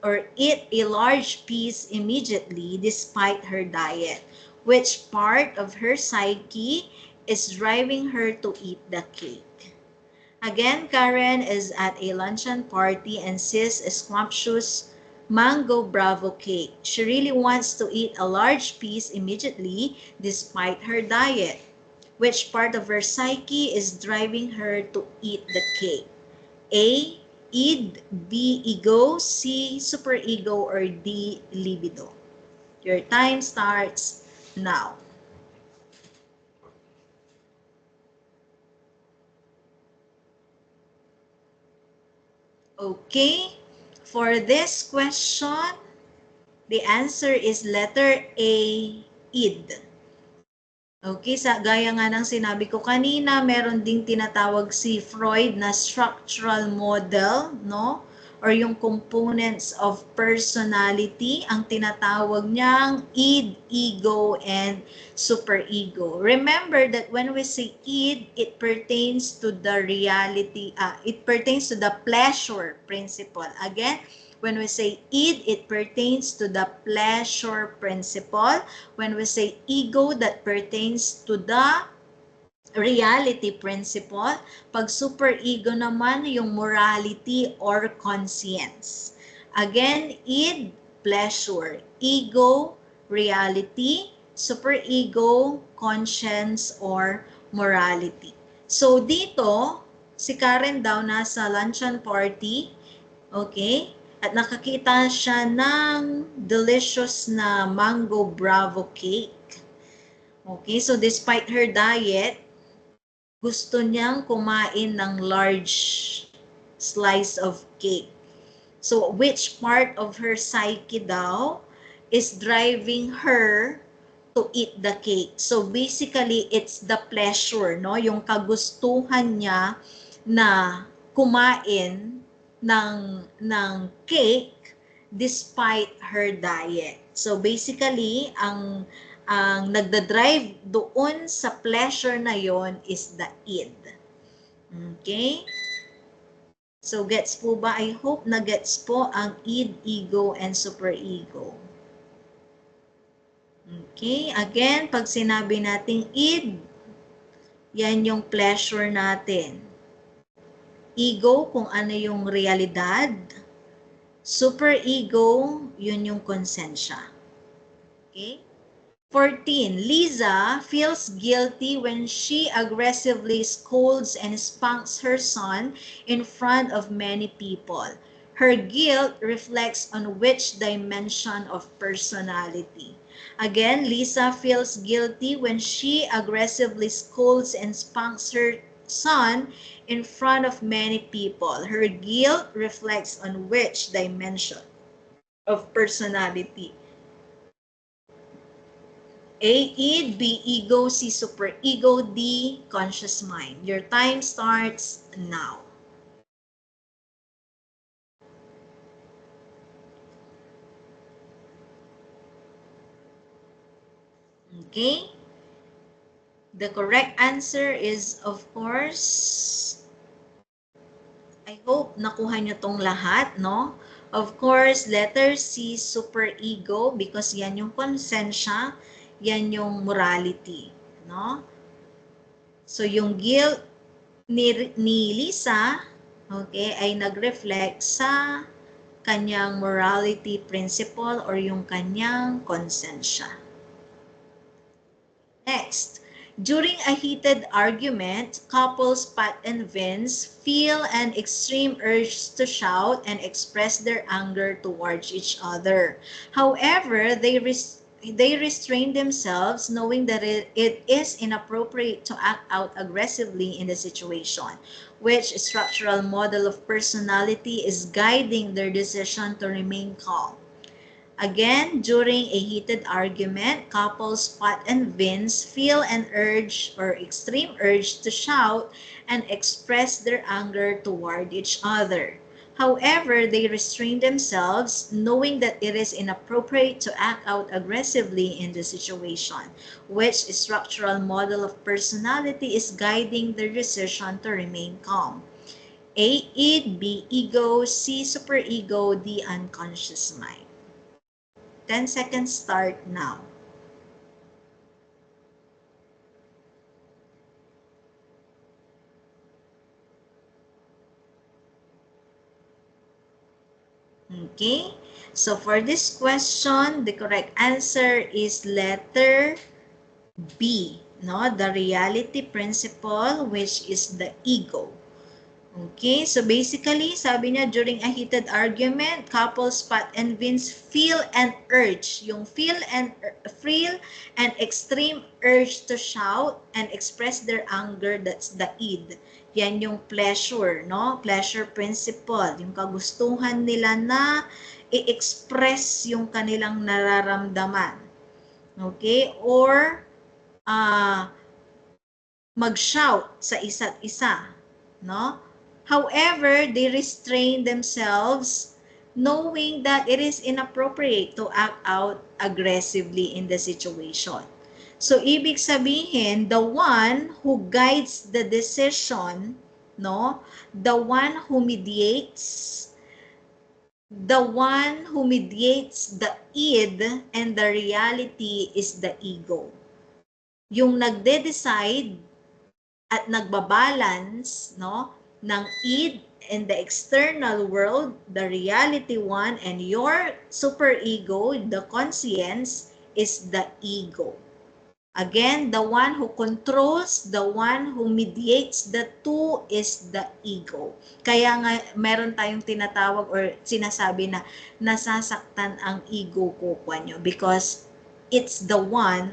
or eat a large piece immediately despite her diet. Which part of her psyche is driving her to eat the cake? Again, Karen is at a luncheon party and sees a scrumptious mango bravo cake. She really wants to eat a large piece immediately despite her diet. Which part of her psyche is driving her to eat the cake? A, id, B, ego, C, superego, or D, libido. Your time starts now. Okay, for this question, the answer is letter A, id. Okay, gaya nga ng sinabi ko kanina, meron ding tinatawag si Freud na structural model, no? Or yung components of personality, ang tinatawag niyang id, ego, and superego. Remember that when we say id, it pertains to the reality, it pertains to the pleasure principle. Again, when we say id, it pertains to the pleasure principle. When we say ego, that pertains to the reality principle. Pag superego naman, yung morality or conscience. Again, id, pleasure. Ego, reality. Superego, conscience or morality. So, dito, si Karen daw nasa luncheon party. Okay? At nakakita siya ng delicious na mango bravo cake. Okay, so despite her diet, gusto niyang kumain ng large slice of cake. So which part of her psyche daw is driving her to eat the cake? So basically, it's the pleasure, no? Yung kagustuhan niya na kumain ng cake despite her diet. So basically, ang nagda-drive doon sa pleasure na yon is the id. Okay? So gets po ba? I hope na gets po ang id, ego, and superego. Okay? Again, pag sinabi nating id, yan yung pleasure natin. Ego, kung ano yung realidad. Superego, yun yung konsensya. Okay? 14. Lisa feels guilty when she aggressively scolds and spanks her son in front of many people. Her guilt reflects on which dimension of personality? Again, Lisa feels guilty when she aggressively scolds and spanks her son in front of many people. Her guilt reflects on which dimension of personality? A, id, B, ego, C, superego, D, conscious mind. Your time starts now. Okay? The correct answer is, of course, I hope nakuha nyo tong lahat, no? Of course, letter C, superego, because yan yung konsensya, yan yung morality, no? So, yung guilt ni Lisa, okay, ay nag-reflect sa kanyang morality principle or yung kanyang konsensya. Next, during a heated argument, couples Pat and Vince feel an extreme urge to shout and express their anger towards each other. However, they restrain themselves knowing that it is inappropriate to act out aggressively in the situation. Which structural model of personality is guiding their decision to remain calm? Again, during a heated argument, couples Pat and Vince feel an urge or extreme urge to shout and express their anger toward each other. However, they restrain themselves, knowing that it is inappropriate to act out aggressively in the situation. Which structural model of personality is guiding their decision to remain calm? A, id, B, ego, C, superego, D, unconscious mind. 10 seconds start now. Okay, so for this question, the correct answer is letter B, no? The reality principle, which is the ego. Okay, so basically, sabi niya, during a heated argument, couples Pat and Vince feel an urge, yung feel and extreme urge to shout and express their anger, that's the id. Yan yung pleasure, no? Pleasure principle, yung kagustuhan nila na i-express yung kanilang nararamdaman. Okay, or mag-shout sa isa't isa, no? However, they restrain themselves knowing that it is inappropriate to act out aggressively in the situation. So, ibig sabihin, the one who guides the decision, no? The one who mediates, the id and the reality is the ego. Yung nagde-decide at nagbabalance, no, ng id and the external world, the reality one, and your superego, the conscience, is the ego. Again, the one who controls, the one who mediates the two is the ego. Kaya nga meron tayong tinatawag or sinasabi na nasasaktan ang ego ko kanyo because it's the one,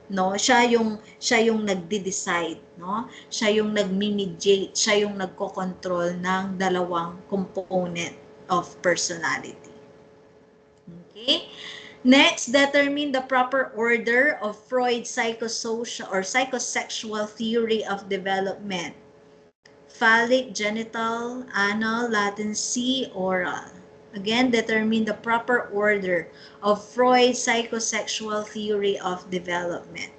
no, siya yung nagde-decide, no? Siya yung nagmi-mediate, siya yung nagko-control ng dalawang component of personality. Okay? Next, determine the proper order of Freud's psychosocial or psychosexual theory of development. Phallic, genital, anal, latency, oral. Again, determine the proper order of Freud's psychosexual theory of development.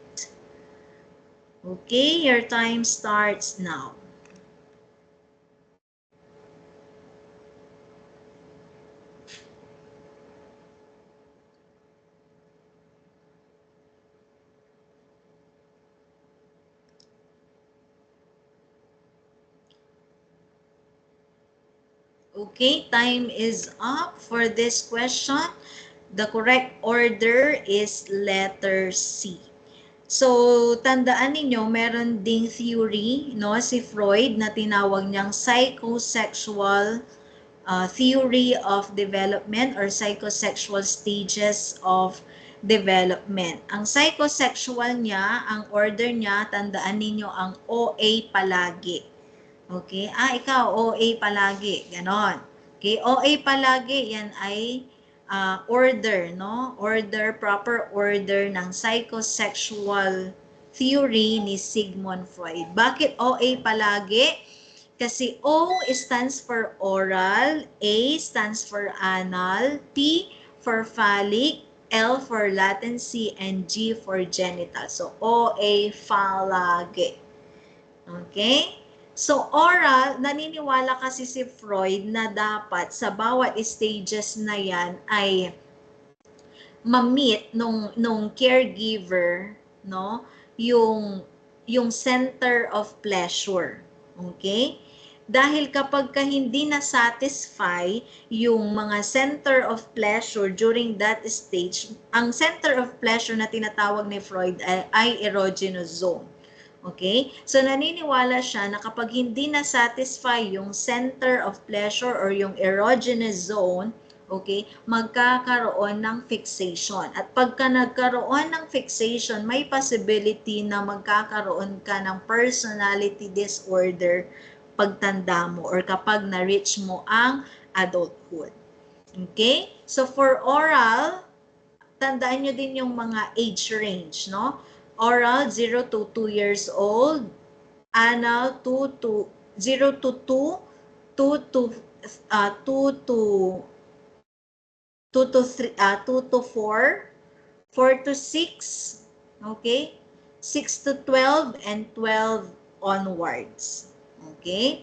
Okay, your time starts now. Okay, time is up for this question. The correct order is letter C. So, tandaan ninyo, meron ding theory, no, si Freud na tinawag niyang psychosexual theory of development or psychosexual stages of development. Ang psychosexual niya, ang order niya, tandaan ninyo ang OA palagi. Okay? Ikaw, OA palagi. Ganon. Okay? OA palagi, yan ay order, no? Order, proper order ng psychosexual theory ni Sigmund Freud. Bakit OA palagi? Kasi O stands for oral, A stands for anal, P for phallic, L for latency, and G for genital. So, OA palagi. Okay? So, oral, naniniwala kasi si Freud na dapat sa bawat stages na yan ay ma-meet nung caregiver, no, yung center of pleasure. Okay? Dahil kapag ka hindi na-satisfy yung mga center of pleasure during that stage, ang center of pleasure na tinatawag ni Freud ay erogenous zone. Okay? So, naniniwala siya na kapag hindi na-satisfy yung center of pleasure or yung erogenous zone, okay, magkakaroon ng fixation. At pagka nagkaroon ng fixation, may possibility na magkakaroon ka ng personality disorder pagtanda mo or kapag na-reach mo ang adulthood. Okay? So, for oral, tandaan nyo din yung mga age range, no? Oral, 0 to 2 years old. Anal, 0 to 2, 2 to 4, 4 to 6, okay? 6 to 12, and 12 onwards, okay?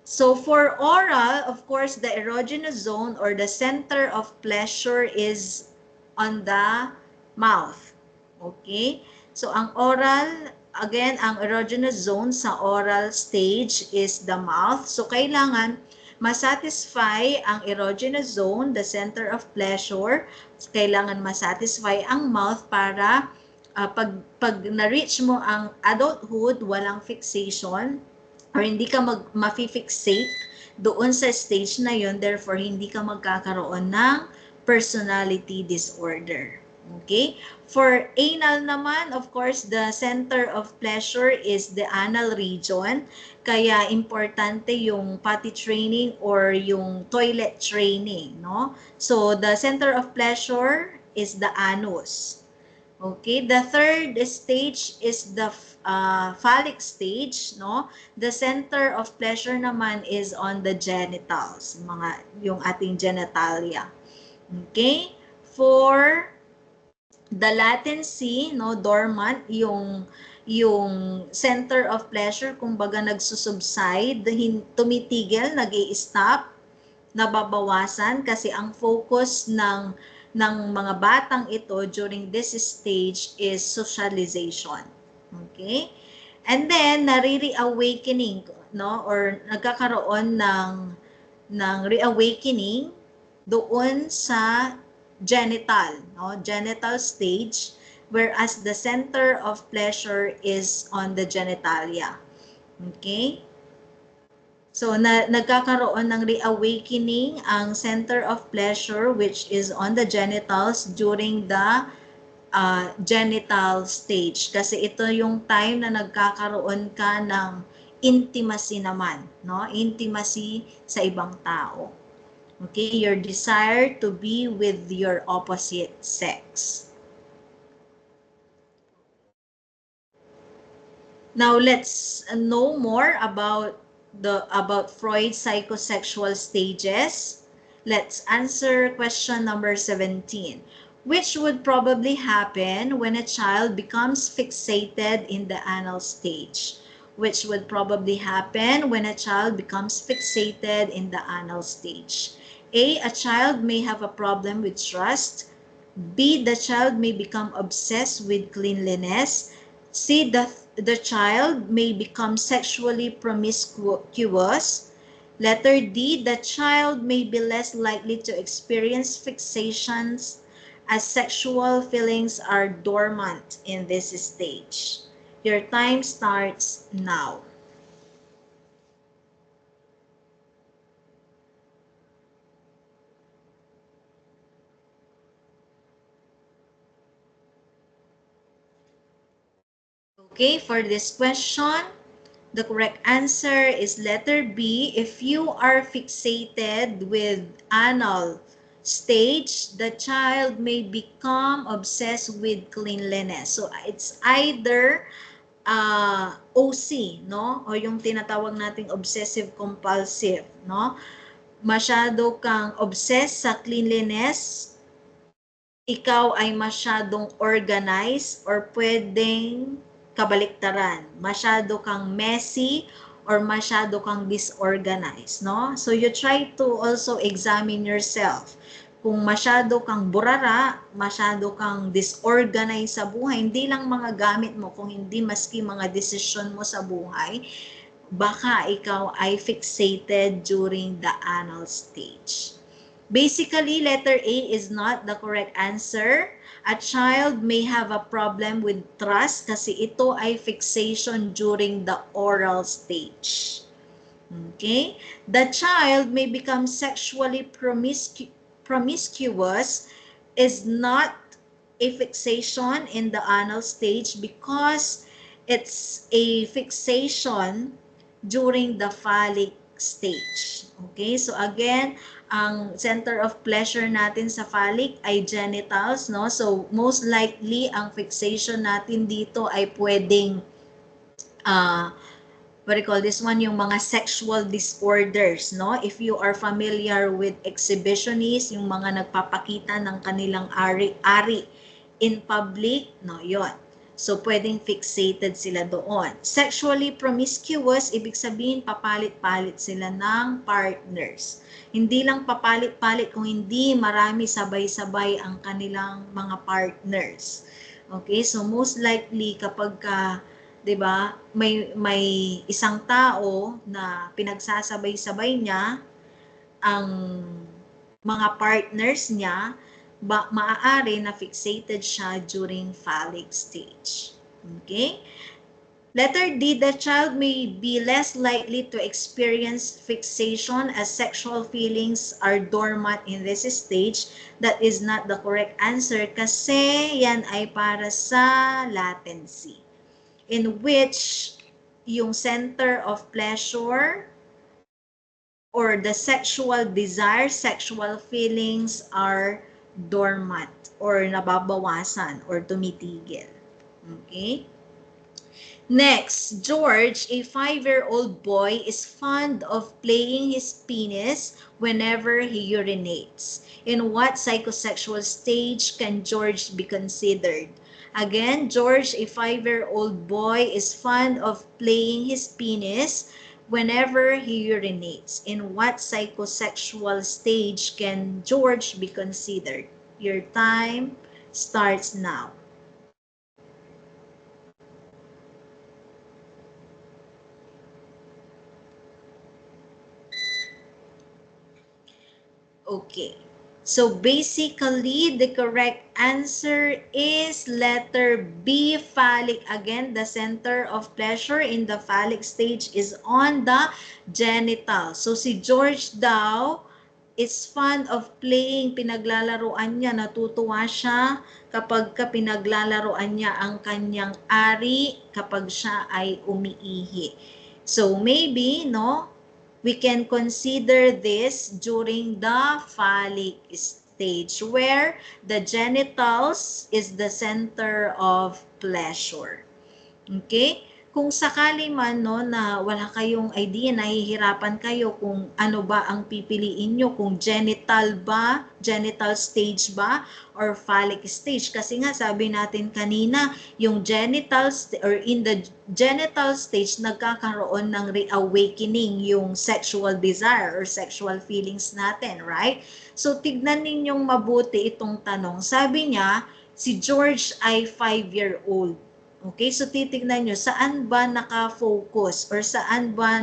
So for oral, of course, the erogenous zone or the center of pleasure is on the mouth, okay? So ang oral, again, ang erogenous zone sa oral stage is the mouth. So kailangan masatisfy ang erogenous zone, the center of pleasure. Kailangan masatisfy ang mouth para pag na-reach mo ang adulthood, walang fixation or hindi ka ma-fixate doon sa stage na yon, therefore hindi ka magkakaroon ng personality disorder. Okay? For anal naman, of course, the center of pleasure is the anal region. Kaya importante yung potty training or yung toilet training, no? So, the center of pleasure is the anus. Okay? The third stage is the phallic stage, no? The center of pleasure naman is on the genitals, yung ating genitalia. Okay? For the latency, no, dormant, yung center of pleasure, kumbaga nagsusubside, tumitigil, nag-i-stop, nababawasan kasi ang focus ng mga batang ito during this stage is socialization. Okay? And then, nare-reawakening, no, or nagkakaroon ng reawakening doon sa genital, no? Genital stage, whereas the center of pleasure is on the genitalia. Okay? So, nagkakaroon ng reawakening ang center of pleasure which is on the genitals during the genital stage. Kasi ito yung time na nagkakaroon ka ng intimacy naman, no? Intimacy sa ibang tao. Okay, your desire to be with your opposite sex. Now let's know more about Freud's psychosexual stages. Let's answer question number 17. Which would probably happen when a child becomes fixated in the anal stage? Which would probably happen when a child becomes fixated in the anal stage? A child may have a problem with trust. B, the child may become obsessed with cleanliness. C, the child may become sexually promiscuous. Letter D, the child may be less likely to experience fixations as sexual feelings are dormant in this stage. Your time starts now. Okay, for this question, the correct answer is letter B. If you are fixated with anal stage, the child may become obsessed with cleanliness. So it's either OC, no? O yung tinatawag nating obsessive compulsive, no? Masyado kang obsessed sa cleanliness, ikaw ay masyadong organized, or pwedeng kabaliktaran. Masyado kang messy or masyado kang disorganized, no? So you try to also examine yourself. Kung masyado kang burara, masyado kang disorganized sa buhay, hindi lang mga gamit mo, kung hindi maski mga desisyon mo sa buhay, baka ikaw ay fixated during the anal stage. Basically, letter A is not the correct answer. A child may have a problem with trust kasi ito ay fixation during the oral stage. Okay? The child may become sexually promiscuous is not a fixation in the anal stage because it's a fixation during the phallic stage. Okay? So again, ang center of pleasure natin sa phallic ay genitals, no? So most likely ang fixation natin dito ay pwedeng what do you call this one, yung mga sexual disorders, no? If you are familiar with exhibitionists, yung mga nagpapakita ng kanilang ari-ari in public, no, yon. So, pwedeng fixated sila doon. Sexually promiscuous, ibig sabihin, papalit-palit sila ng partners. Hindi lang papalit-palit, kung hindi marami sabay-sabay ang kanilang mga partners. Okay, so most likely kapag 'di ba, may isang tao na pinagsasabay-sabay niya ang mga partners niya, maaari na fixated siya during phallic stage. Okay? Letter D, the child may be less likely to experience fixation as sexual feelings are dormant in this stage. That is not the correct answer kasi yan ay para sa latency, in which yung center of pleasure or the sexual desire, sexual feelings are dormant or nababawasan or tumitigil. Okay? Next, George, a 5-year-old boy, is fond of playing his penis whenever he urinates. In what psychosexual stage can George be considered? Again, George, a 5-year-old boy, is fond of playing his penis whenever he urinates. In what psychosexual stage can George be considered? Your time starts now. Okay. So basically, the correct answer is letter B, phallic. Again, the center of pleasure in the phallic stage is on the genital. So si George daw is fond of playing, pinaglalaroan niya, natutuwa siya kapag pinaglalaroan niya ang kanyang ari kapag siya ay umiihi. So maybe, no, we can consider this during the phallic stage where the genitals is the center of pleasure. Okay? Kung sakali man no, na wala kayong idea, nahihirapan kayo kung ano ba ang pipiliin nyo, kung genital ba, genital stage ba, or phallic stage. Kasi nga sabi natin kanina, yung genitals or in the genital stage, nagkakaroon ng reawakening yung sexual desire or sexual feelings natin, right? So tignan ninyong mabuti itong tanong. Sabi niya, si George ay 5-year-old. Okay, so titignan nyo, saan ba naka-focus or saan ba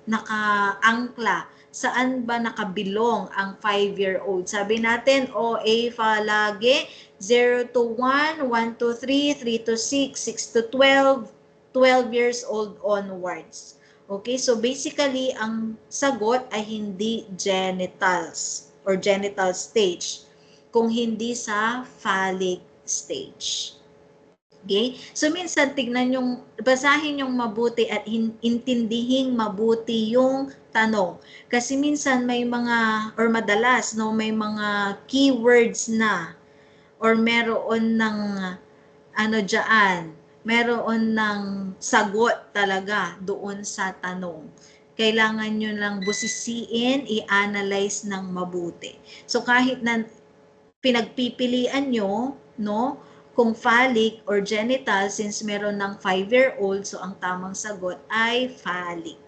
nakaangkla? Saan ba nakabilong ang 5-year-old? Sabi natin, OA palagi, 0 to 1, 1 to 3, 3 to 6, 6 to 12, 12 years old onwards. Okay, so basically, ang sagot ay hindi genitals or genital stage, kung hindi sa phallic stage. Okay? So minsan tignan yung basahin yung mabuti at intindihing mabuti yung tanong. Kasi minsan may mga or madalas no may mga keywords na or meron ng ano diyan, meron ng sagot talaga doon sa tanong. Kailangan nyo lang busisiin, i-analyze ng mabuti. So kahit na pinagpipilian nyo, no, kung phallic or genital, since meron ng 5-year-old, so ang tamang sagot ay phallic.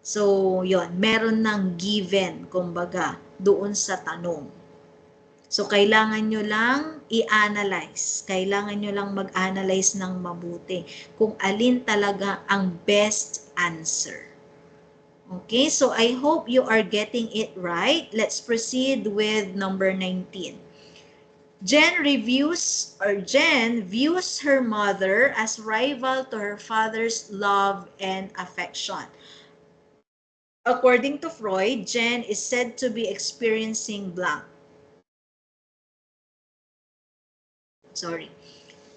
So, yon, meron ng given, kumbaga, doon sa tanong. So, kailangan nyo lang i-analyze. Kailangan nyo lang mag-analyze ng mabuti kung alin talaga ang best answer. Okay, so I hope you are getting it right. Let's proceed with number 19. Jen views her mother as rival to her father's love and affection. According to Freud, Jen is said to be experiencing blank.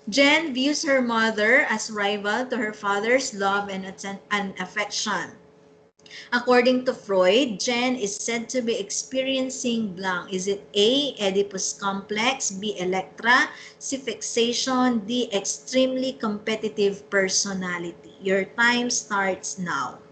Jen views her mother as rival to her father's love and affection. According to Freud, Jen is said to be experiencing blank. Is it A, Oedipus complex, B, Electra, C, fixation, D, extremely competitive personality? Your time starts now.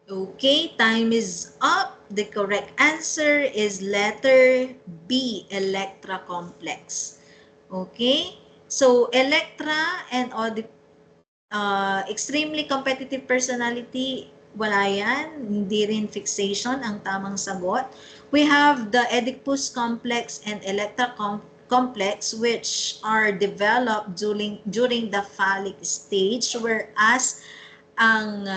Okay, time is up. The correct answer is letter B, Electra complex. Okay, so Electra and extremely competitive personality, wala yan. Hindi rin fixation ang tamang sagot. We have the Oedipus complex and Electra complex, which are developed during the phallic stage, whereas ang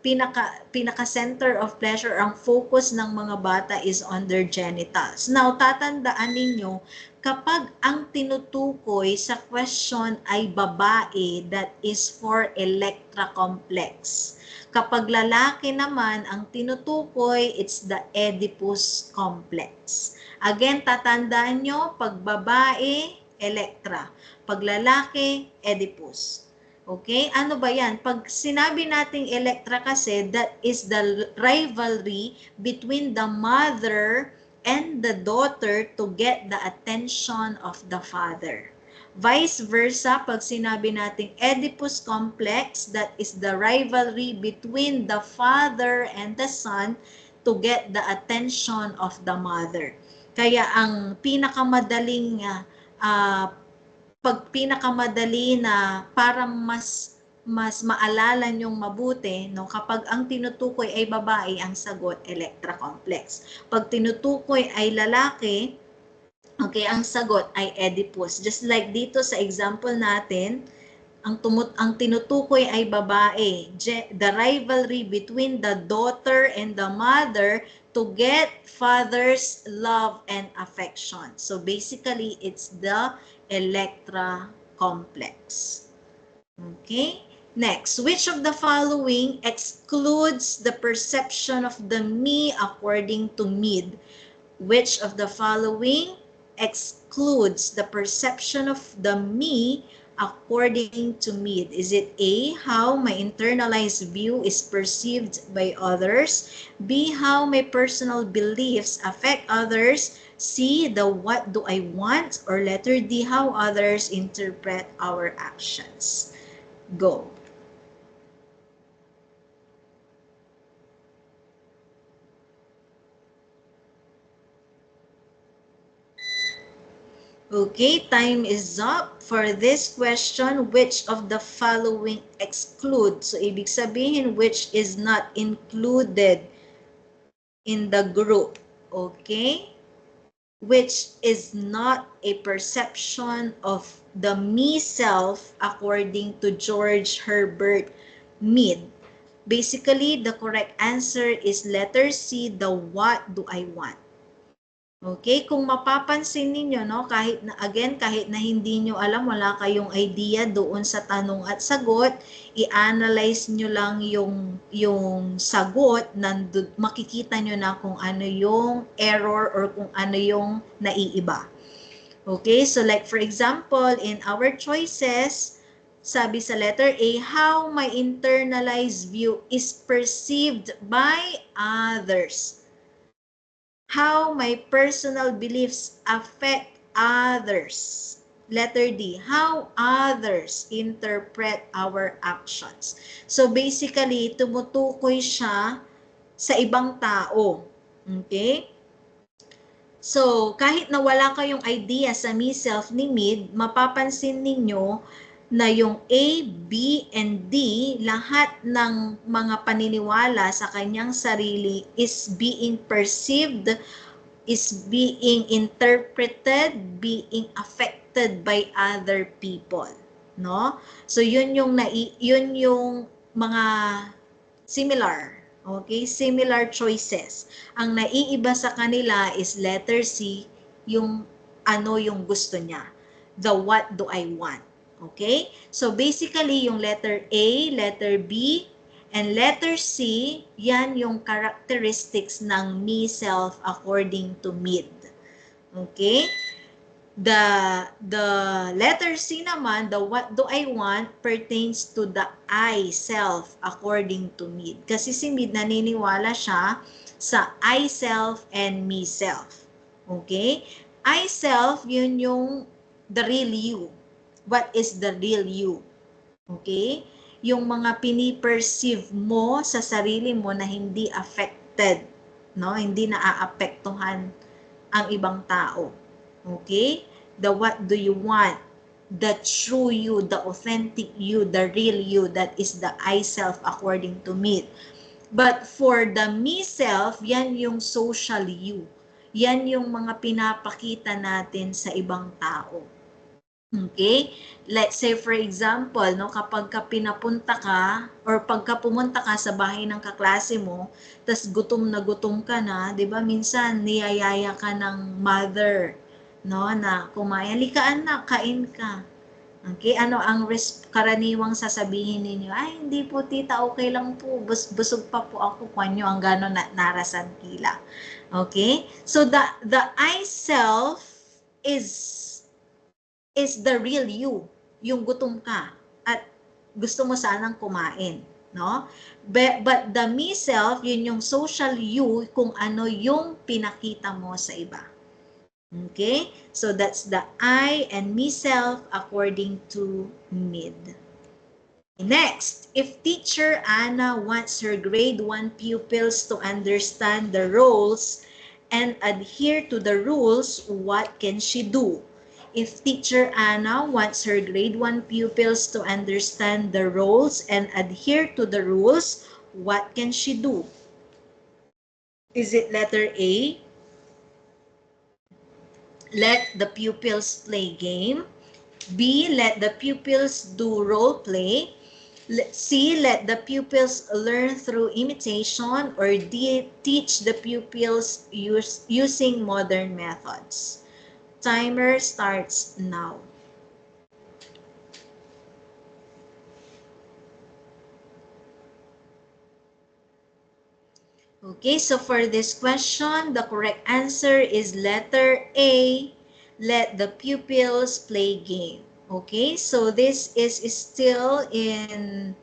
pinaka center of pleasure, ang focus ng mga bata is on their genitals. Now, tatandaan ninyo, kapag ang tinutukoy sa question ay babae, that is for Electra complex. Kapag lalaki naman ang tinutukoy, it's the Oedipus complex. Again, tatandaan nyo, pag babae, Electra. Pag lalaki, Oedipus. Okay? Ano ba yan? Pag sinabi nating Electra kasi, that is the rivalry between the mother and the daughter to get the attention of the father. Vice versa, pag sinabi nating Oedipus complex, that is the rivalry between the father and the son to get the attention of the mother. Kaya ang pinakamadaling pinakamadali na para mas maalala nyong mabuti, no, kapag ang tinutukoy ay babae, ang sagot Electra complex. Pag tinutukoy ay lalaki, okay, ang sagot ay Oedipus. Just like dito sa example natin, ang tinutukoy ay babae. The rivalry between the daughter and the mother to get father's love and affection. So basically, it's the Electra complex. Okay? Next, which of the following excludes the perception of the me according to Mead? Which of the following excludes the perception of the me according to Mead? Is it A, how my internalized view is perceived by others? B, how my personal beliefs affect others? C, the what do I want? Or letter D, how others interpret our actions? Go. Okay, time is up for this question. Which of the following excludes? So, ibig sabihin, which is not included in the group. Okay? which is not a perception of the me self according to George Herbert Mead. Basically, the correct answer is letter C, the what do I want. Okay, kung mapapansin ninyo, no, kahit na, again, kahit na hindi nyo alam, wala kayong idea doon sa tanong at sagot, i-analyze nyo lang yung sagot, makikita nyo na kung ano yung error or kung ano yung naiiba. Okay, so like for example, in our choices, sabi sa letter A, how my internalized view is perceived by others. How my personal beliefs affect others. Letter D, how others interpret our actions. So basically, tumutukoy siya sa ibang tao. Okay? So, kahit na wala kayong idea sa me, self ni Mead, mapapansin ninyo na yung A, B, and D, lahat ng mga paniniwala sa kanyang sarili is being perceived, is being interpreted, being affected by other people, no? So yun yung mga similar, okay? Similar choices. Ang naiiba sa kanila is letter C, yung ano yung gusto niya. The what do I want. Okay? So basically, yung letter A, letter B, and letter C, yan yung characteristics ng me self according to Mead. Okay? The letter C naman, the what do I want, pertains to the I self according to Mead. Kasi si Mead naniniwala siya sa I self and me self. Okay? I self, yun yung the real you. What is the real you? Okay? Yung mga pini-perceive mo sa sarili mo na hindi affected, no? Hindi naaapektuhan ang ibang tao. Okay? The what do you want? The true you, the authentic you, the real you, that is the I self according to Mead. But for the me self, yan yung social you. Yan yung mga pinapakita natin sa ibang tao. Okay? Let's say for example, no, kapag ka pinapunta ka or pagka pumunta ka sa bahay ng kaklase mo, tas gutom ka na, 'di ba? Minsan niyayaya ka ng mother, no, na kumain, halika anak, kain ka. Okay, ano ang karaniwang sasabihin ninyo? Ay, hindi po tita, okay lang po. Busog pa po ako, kwanyo ang gano'n na narasan kila. Okay? So the I self is the real you, yung gutom ka at gusto mo sanang kumain, no? But the me self, yun yung social you, kung ano yung pinakita mo sa iba. Okay? So that's the I and me self according to Mead. Next, if teacher Anna wants her grade 1 pupils to understand the roles and adhere to the rules, what can she do? If teacher Anna wants her grade 1 pupils to understand the roles and adhere to the rules, what can she do? Is it letter A? Let the pupils play game. B, let the pupils do role play. C, let the pupils learn through imitation. Or D, teach the pupils using modern methods. Timer starts now. Okay, so for this question, the correct answer is letter A, let the pupils play game. Okay, so this is still in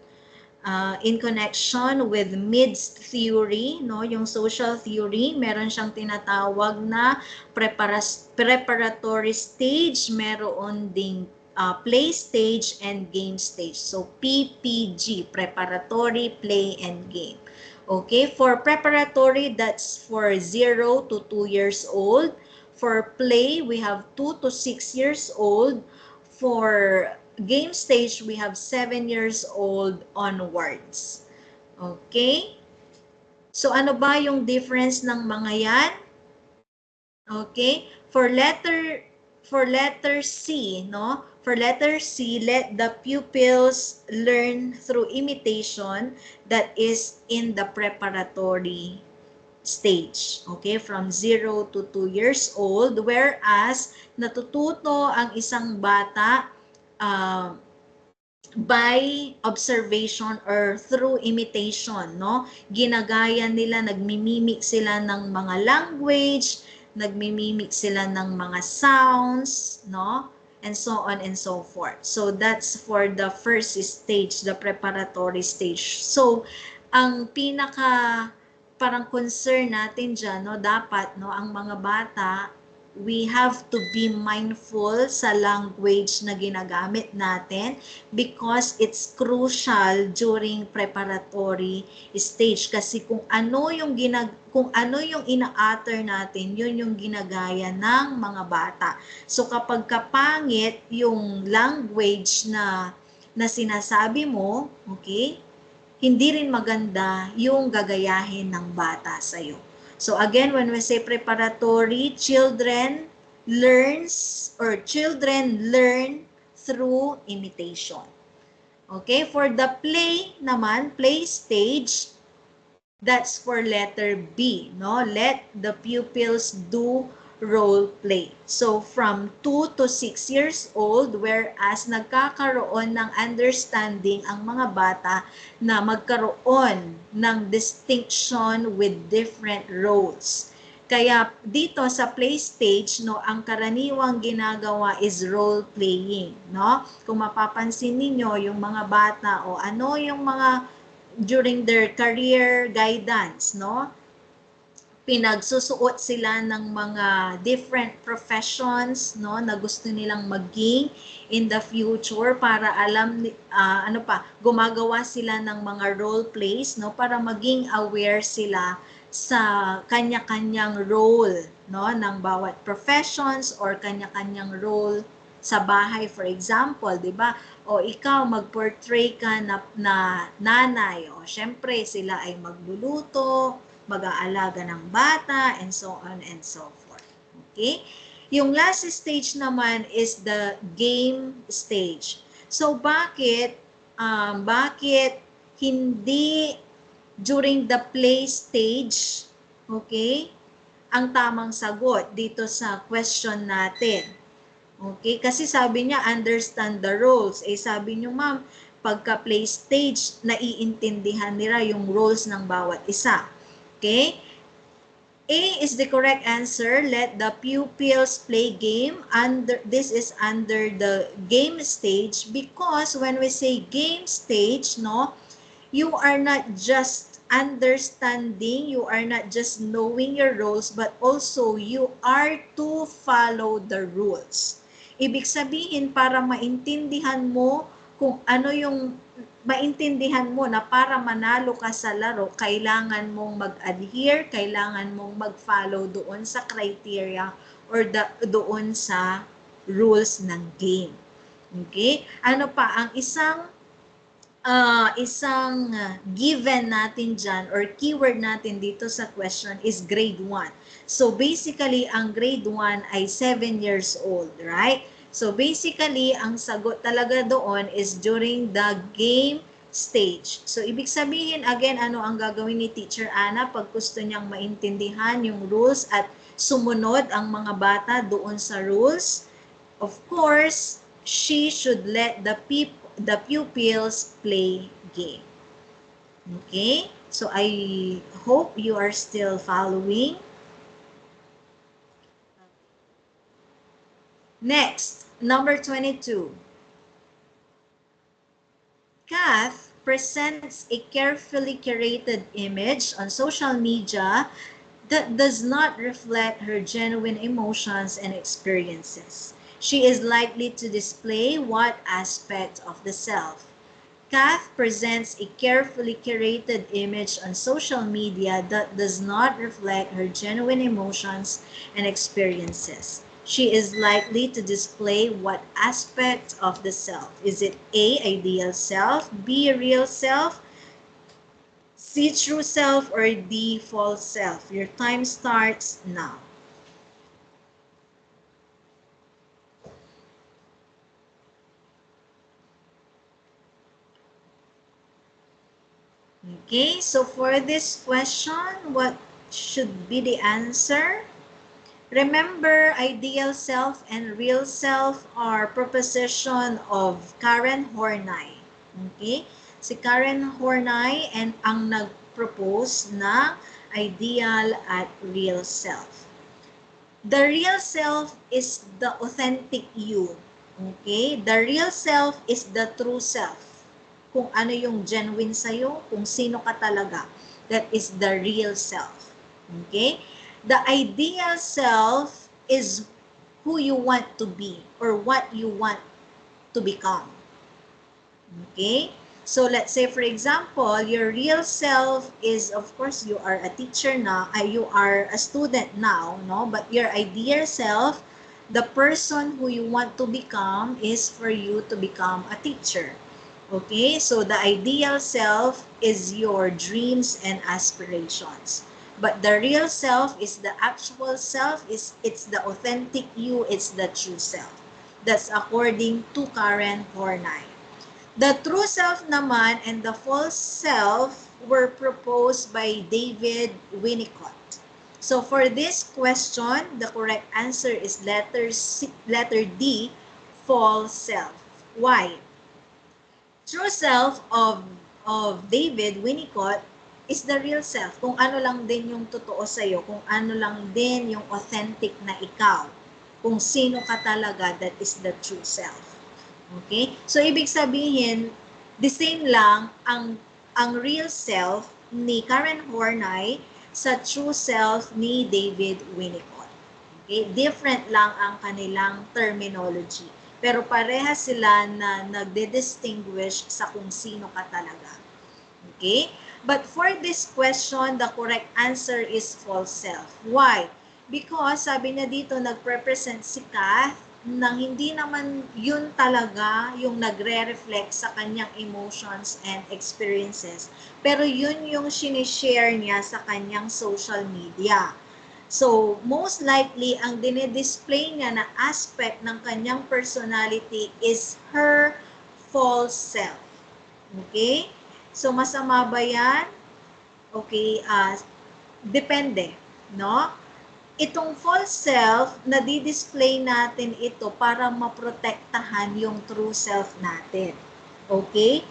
connection with Mead's theory, no? Yung social theory, meron siyang tinatawag na preparatory stage, meron ding play stage and game stage. So PPG, preparatory, play, and game. Okay, for preparatory, that's for 0 to 2 years old. For play, we have 2 to 6 years old. For game stage, we have 7 years old onwards. Okay? So, ano ba yung difference ng mga yan? Okay? For letter C, no? For letter C, let the pupils learn through imitation that is in the preparatory stage. Okay? From 0 to 2 years old. Whereas, natututo ang isang bata uh, by observation or through imitation, no? Ginagaya nila, nagmimimik sila ng mga language, nagmimimik sila ng mga sounds, no? And so on and so forth. So that's for the first stage, the preparatory stage. So ang pinaka parang concern natin dyan, no, dapat, no, ang mga bata, we have to be mindful sa language na ginagamit natin because it's crucial during preparatory stage kasi kung ano yung ina-utter natin, yun yung ginagaya ng mga bata. So kapag kapangit yung language na sinasabi mo, okay? Hindi rin maganda yung gagayahin ng bata sa'yo. So again, when we say preparatory, children learn through imitation. Okay, for the play naman, play stage, that's for letter B, no? Let the pupils do role play. So, from 2 to 6 years old, whereas nagkakaroon ng understanding ang mga bata na magkaroon ng distinction with different roles. Kaya dito sa play stage, no, ang karaniwang ginagawa is role playing, no? Kung mapapansin niyo yung mga bata o ano yung mga during their career guidance, no? Pinagsusuot sila ng mga different professions, no, na gusto nilang maging in the future para gumagawa sila ng mga role plays, no, para maging aware sila sa kanya-kanyang role, no, ng bawat professions or kanya-kanyang role sa bahay, for example, di ba? O ikaw mag-portray ka na nanay, o syempre sila ay magluluto, mag-aalaga ng bata, and so on and so forth. Okay? Yung last stage naman is the game stage. So bakit hindi during the play stage, okay, ang tamang sagot dito sa question natin? Okay? Kasi sabi niya, understand the roles. Sabi niyo, ma'am, pagka play stage, naiintindihan nila yung roles ng bawat isa. Okay? A is the correct answer. Let the pupils play game. This is under the game stage because when we say game stage, no, you are not just understanding, you are not just knowing your roles, but also you are to follow the rules. Ibig sabihin, para maintindihan mo kung ano yung maintindihan mo na para manalo ka sa laro, kailangan mong mag-adhere, kailangan mong mag-follow doon sa criteria or doon sa rules ng game. Okay? Ano pa, ang isang given natin dyan or keyword natin dito sa question is grade 1. So basically, ang grade 1 ay 7 years old, right? So basically, ang sagot talaga doon is during the game stage. So ibig sabihin, again, ano ang gagawin ni Teacher Ana pag gusto niyang maintindihan yung rules at sumunod ang mga bata doon sa rules? Of course, she should let the pupils play game. Okay? So I hope you are still following. Next, number 22. Kath presents a carefully curated image on social media that does not reflect her genuine emotions and experiences. She is likely to display what aspect of the self? Kath presents a carefully curated image on social media that does not reflect her genuine emotions and experiences. She is likely to display what aspect of the self? Is it A, ideal self, B, real self, C, true self, or D, false self? Your time starts now. Okay, so for this question, what should be the answer? Remember, ideal self and real self are proposition of Karen Horney. Okay? Si Karen Horney and ang nag-propose na ideal at real self. The real self is the authentic you. Okay? The real self is the true self. Kung ano yung genuine sa'yo, kung sino ka talaga. That is the real self. Okay? The ideal self is who you want to be or what you want to become. Okay? So let's say for example, your real self is, of course, you are a teacher now, you are a student now, no? But your ideal self, the person who you want to become is for you to become a teacher. Okay? So the ideal self is your dreams and aspirations. But the real self is the actual self, it's the authentic you, it's the true self. That's according to Karen Horney. The true self naman and the false self were proposed by David Winnicott. So for this question, the correct answer is letter D, false self. Why? True self of David Winnicott is the real self. Kung ano lang din yung totoo sa'yo, kung ano lang din yung authentic na ikaw. Kung sino ka talaga, that is the true self. Okay? So, ibig sabihin, the same lang ang real self ni Karen Horney sa true self ni David Winnicott. Okay? Different lang ang kanilang terminology. Pero pareha sila na nagde-distinguish sa kung sino ka talaga. Okay? But for this question, the correct answer is false self. Why? Because sabi na dito, nagrepresent si Kath nang hindi naman yun talaga yung nagre-reflect sa kanyang emotions and experiences. Pero yun yung sinishare niya sa kanyang social media. So, most likely, ang dinidisplay niya na aspect ng kanyang personality is her false self. Okay? So, masama ba yan? Okay, depende, no? Itong false self, nadi-display natin ito para maprotektahan yung true self natin. Okay?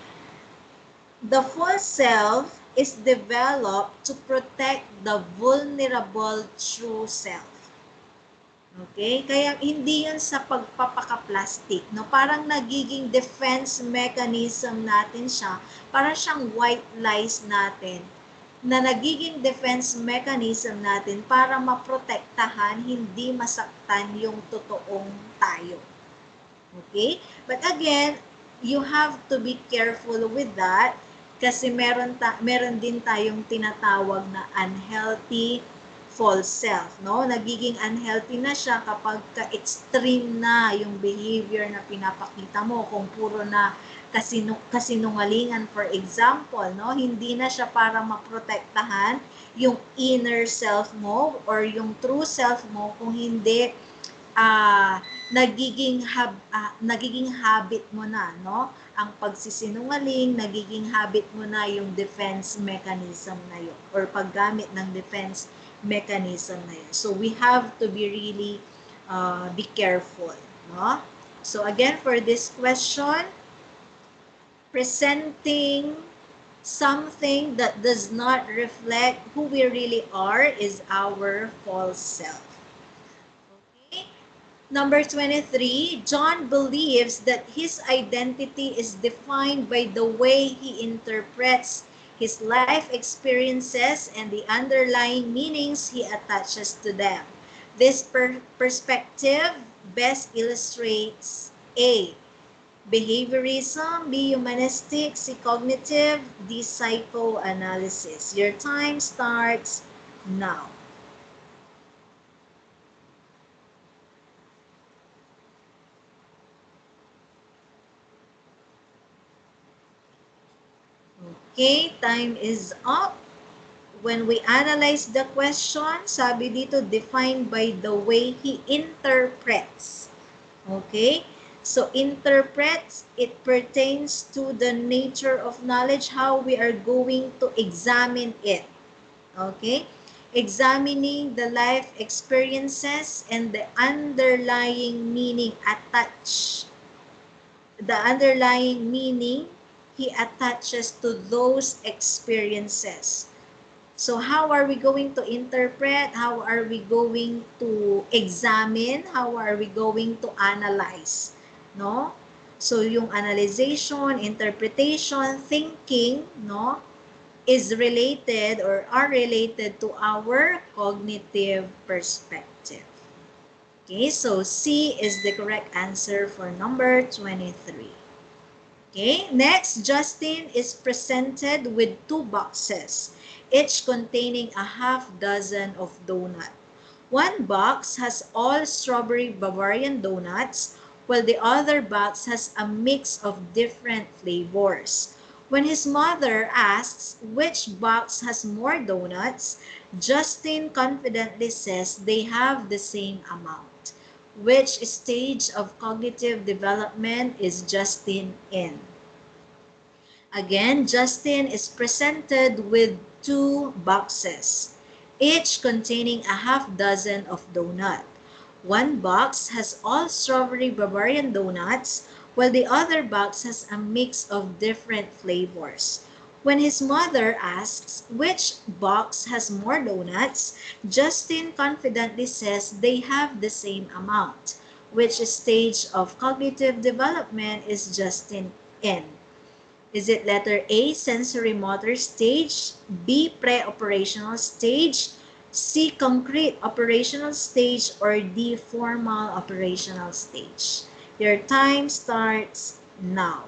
The false self is developed to protect the vulnerable true self. Okay? Kaya hindi yan sa pagpapaka-plastic, no? Parang nagiging defense mechanism natin siya, parang siyang white lies natin na nagiging defense mechanism natin para maprotektahan, hindi masaktan yung totoong tayo. Okay? But again, you have to be careful with that kasi meron din tayong tinatawag na unhealthy false self, no? Nagiging unhealthy na siya kapag ka-extreme na yung behavior na pinapakita mo, kung puro na kasinungalingan, for example, no? Hindi na siya para maprotektahan yung inner self mo or yung true self mo, kung hindi nagiging habit mo na, no? Ang pagsisinungaling, nagiging habit mo na yung defense mechanism na yun or paggamit ng defense mechanism na yun. So we have to be really be careful, no? So again, for this question, presenting something that does not reflect who we really are is our false self. Okay? Number 23, John believes that his identity is defined by the way he interprets his life experiences and the underlying meanings he attaches to them. This perspective best illustrates A, behaviorism, B, humanistic, C, cognitive, D, psychoanalysis. Your time starts now. Okay, time is up. When we analyze the question, sabi dito, defined by the way he interprets. Okay? So interpret, it pertains to the nature of knowledge, how we are going to examine it. Okay? Examining the life experiences and the underlying meaning attached. The underlying meaning he attaches to those experiences. So how are we going to interpret? How are we going to examine? How are we going to analyze? No? So yung analyzation, interpretation, thinking, no, is related or are related to our cognitive perspective. Okay, so C is the correct answer for number 23. Okay, next, Justin is presented with two boxes, each containing a half dozen of donut. One box has all strawberry Bavarian donuts, while the other box has a mix of different flavors. When his mother asks which box has more donuts, Justin confidently says they have the same amount. Which stage of cognitive development is Justin in? Again, Justin is presented with two boxes, each containing a half dozen of donut. One box has all strawberry Bavarian donuts, while the other box has a mix of different flavors. When his mother asks which box has more donuts, Justin confidently says they have the same amount. Which stage of cognitive development is Justin in? Is it letter A, sensory motor stage, B, pre-operational stage, C, concrete operational stage, or D, formal operational stage? Your time starts now.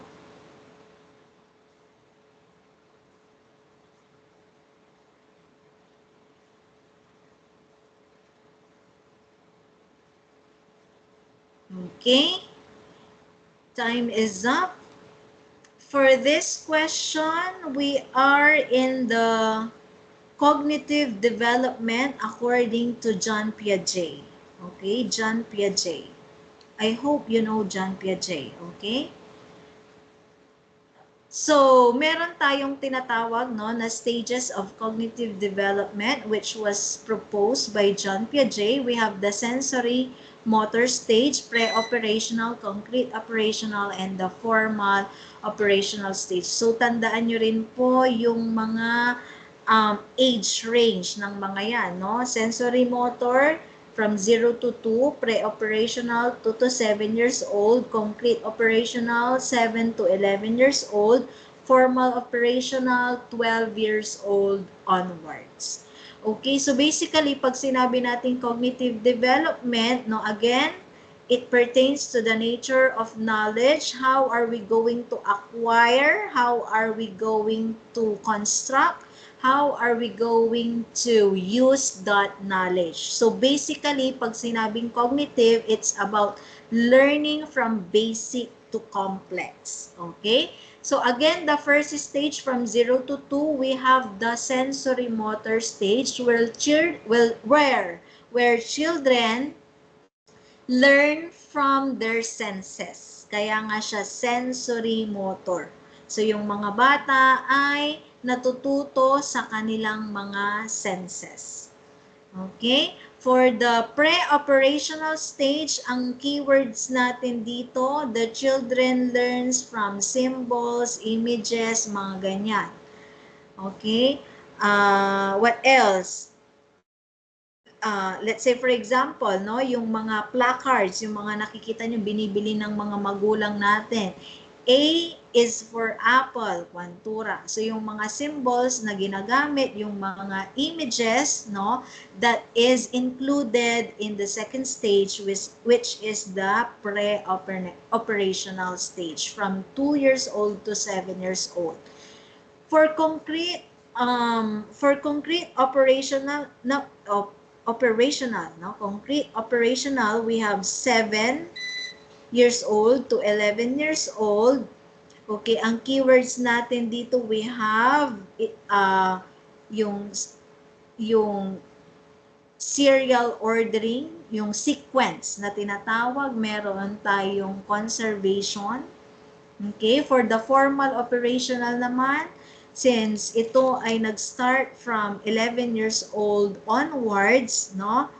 Okay, time is up. For this question, we are in the cognitive development according to John Piaget. Okay, John Piaget. I hope you know John Piaget, okay? So, meron tayong tinatawag no, na stages of cognitive development which was proposed by John Piaget. We have the sensory motor stage, pre-operational, concrete operational, and the formal operational stage. So, tandaan nyo rin po yung mga age range ng mga yan. No? Sensory motor, from 0 to 2, pre-operational 2 to 7 years old, concrete operational 7 to 11 years old, formal operational 12 years old onwards. Okay, so basically, pag sinabi natin cognitive development, no, again, it pertains to the nature of knowledge. How are we going to acquire? How are we going to construct? How are we going to use that knowledge? So basically, pag sinabing cognitive, it's about learning from basic to complex. Okay? So again, the first stage from 0 to 2, we have the sensory motor stage where children learn from their senses. Kaya nga siya sensory motor. So yung mga bata ay natututo sa kanilang mga senses. Okay? For the pre-operational stage, ang keywords natin dito, the children learns from symbols, images, mga ganyan. Okay? What else? Let's say for example, no, yung mga placards, yung mga nakikita nyo binibili ng mga magulang natin. A is for apple, kwantura. So yung mga symbols na ginagamit, yung mga images, no, that is included in the second stage, which is the pre-operational stage from 2 years old to 7 years old. For concrete operational concrete operational, we have 7 years old to 11 years old. Okay, ang keywords natin dito, we have yung serial ordering, yung sequence na tinatawag, meron tayong conservation. Okay, for the formal operational naman, since ito ay nag-start from 11 years old onwards, no?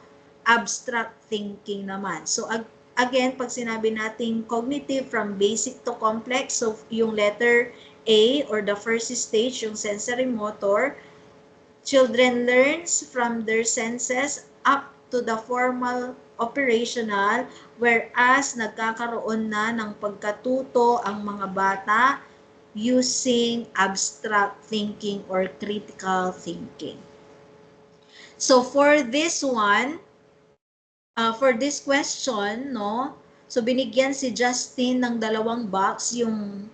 Abstract thinking naman. So again, pag sinabi nating cognitive from basic to complex, so yung letter A or the first stage, yung sensory motor, children learns from their senses up to the formal operational, whereas nagkakaroon na ng pagkatuto ang mga bata using abstract thinking or critical thinking. So for this one, for this question, no, so binigyan si Justin ng dalawang box, yung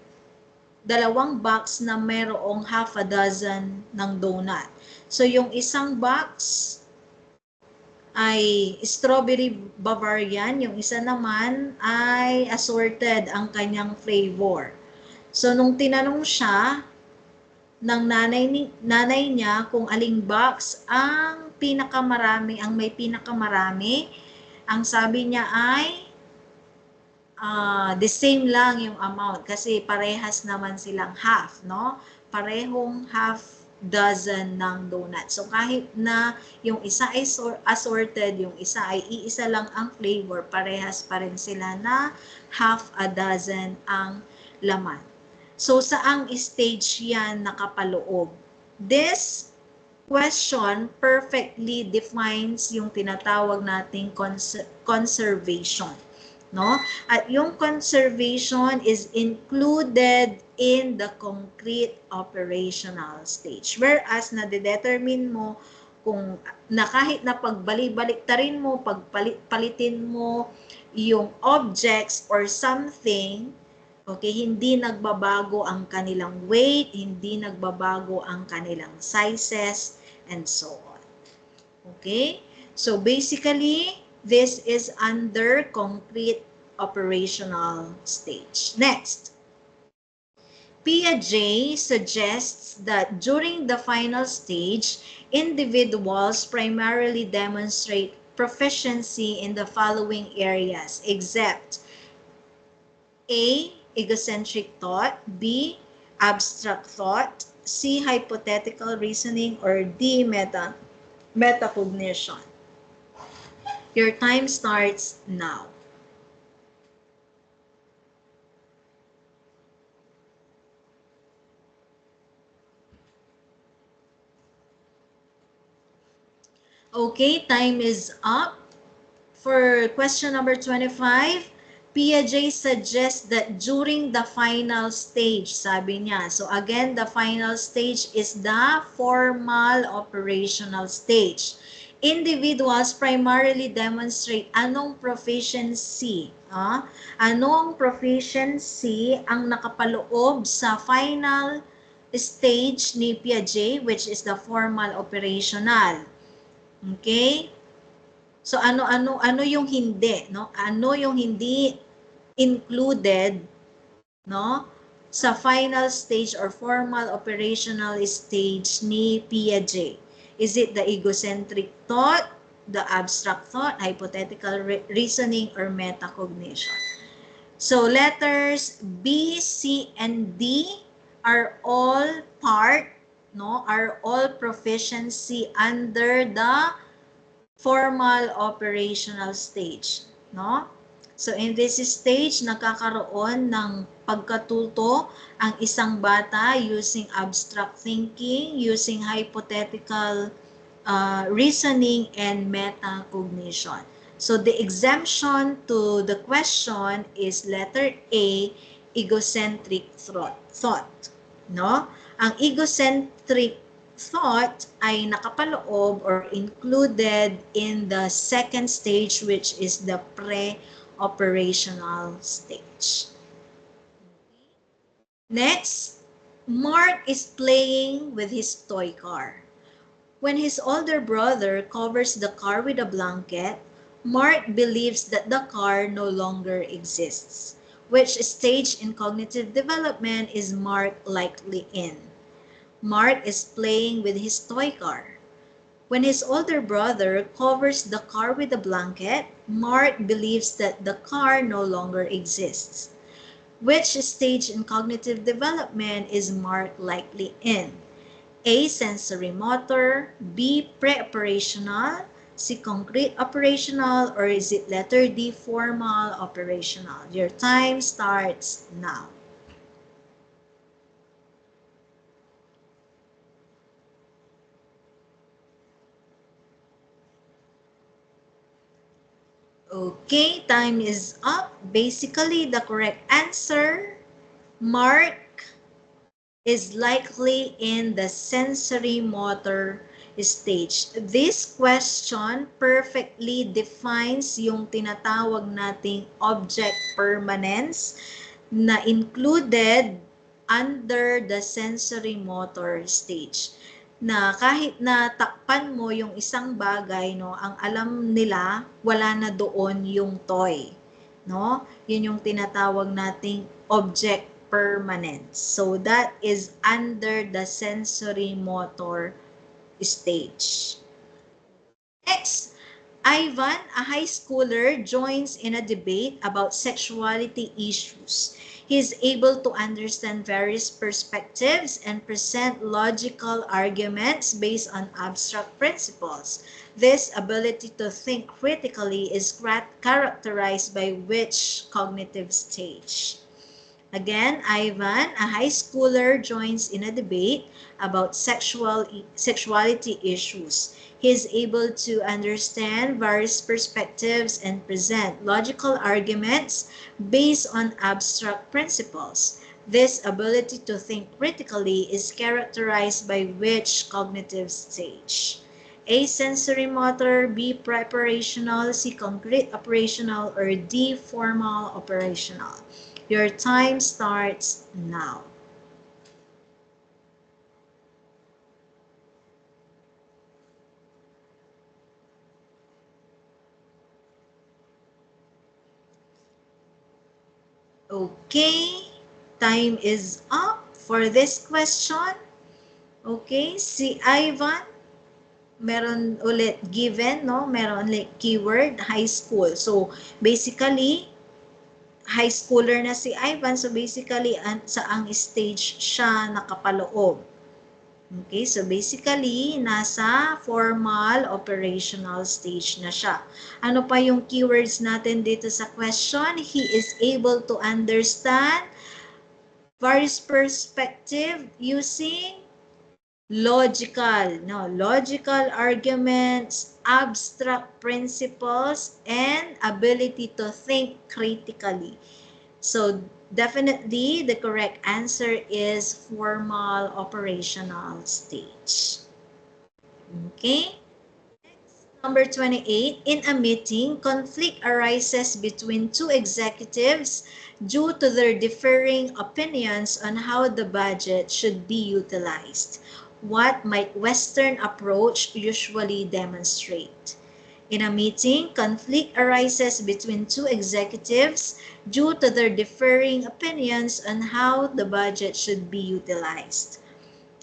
dalawang box na mayroong half a dozen ng donut. So yung isang box ay strawberry Bavarian, yung isa naman ay assorted ang kanyang flavor. So nung tinanong siya ng nanay niya kung aling box ang pinakamarami, ang may pinakamarami, ang sabi niya ay the same lang yung amount kasi parehas naman silang half, no? Parehong half dozen ng donut. So kahit na yung isa ay assorted, yung isa ay iisa lang ang flavor, parehas pa rin sila na half a dozen ang laman. So saang stage yan nakapaloob? This question perfectly defines yung tinatawag nating conservation. No? At yung conservation is included in the concrete operational stage. Whereas na-determine mo kung na kahit na pagbalik-baliktarin mo, pagpalitin mo yung objects or something, okay, hindi nagbabago ang kanilang weight, hindi nagbabago ang kanilang sizes, and so on. Okay? So basically, this is under concrete operational stage. Next, Piaget suggests that during the final stage, individuals primarily demonstrate proficiency in the following areas, except A. Egocentric thought, B. Abstract thought, C. Hypothetical reasoning, or D. Metacognition. Your time starts now. Okay, time is up. For question number 25, Piaget suggests that during the final stage, sabi niya. So again, the final stage is the formal operational stage. Individuals primarily demonstrate anong proficiency. Anong proficiency ang nakapaloob sa final stage ni Piaget, which is the formal operational. Okay? So ano yung hindi, no? Ano yung hindi included, no? Sa final stage or formal operational stage ni Piaget. Is it the egocentric thought, the abstract thought, hypothetical reasoning, or metacognition? So letters B, C, and D are all part, no? Are all proficiency under the formal operational stage, no? So in this stage, nakakaroon ng pagkatuto ang isang bata using abstract thinking, using hypothetical reasoning, and metacognition. So the exemption to the question is letter A, egocentric thought, no? Ang egocentric thought ay nakapaloob or included in the second stage, which is the pre-operational stage. Next, Mark is playing with his toy car. When his older brother covers the car with a blanket, Mark believes that the car no longer exists. Which stage in cognitive development is Mark likely in? Mark is playing with his toy car. When his older brother covers the car with a blanket, Mark believes that the car no longer exists. Which stage in cognitive development is Mark likely in? A. Sensory motor, B. Pre-operational, C. Concrete operational, or is it letter D. Formal operational? Your time starts now. Okay, time is up. Basically, the correct answer, Mark, is likely in the sensory motor stage. This question perfectly defines yung tinatawag nating object permanence na included under the sensory motor stage. Na kahit na takpan mo yung isang bagay, no, ang alam nila, wala na doon yung toy. No? Yun yung tinatawag nating object permanence. So that is under the sensory motor stage. Next, Ivan, a high schooler, joins in a debate about sexuality issues. He is able to understand various perspectives and present logical arguments based on abstract principles. This ability to think critically is characterized by which cognitive stage? Again, Ivan, a high schooler, joins in a debate about sexuality issues. He is able to understand various perspectives and present logical arguments based on abstract principles. This ability to think critically is characterized by which cognitive stage? A. Sensory motor, B. Preparational, C. Concrete operational, or D. Formal operational. Your time starts now. Okay, time is up for this question. Okay, si Ivan, meron ulit given, no? Meron ulit keyword, high school. So, basically, high schooler na si Ivan. So, basically, sa ang stage siya nakapaloob. Okay, so basically, nasa formal operational stage na siya. Ano pa yung keywords natin dito sa question? He is able to understand various perspective using logical arguments, abstract principles, and ability to think critically. So definitely the correct answer is formal operational stage. Okay. Number 28, in a meeting, conflict arises between two executives due to their differing opinions on how the budget should be utilized. What might Western approach usually demonstrate? In a meeting, conflict arises between two executives due to their differing opinions on how the budget should be utilized.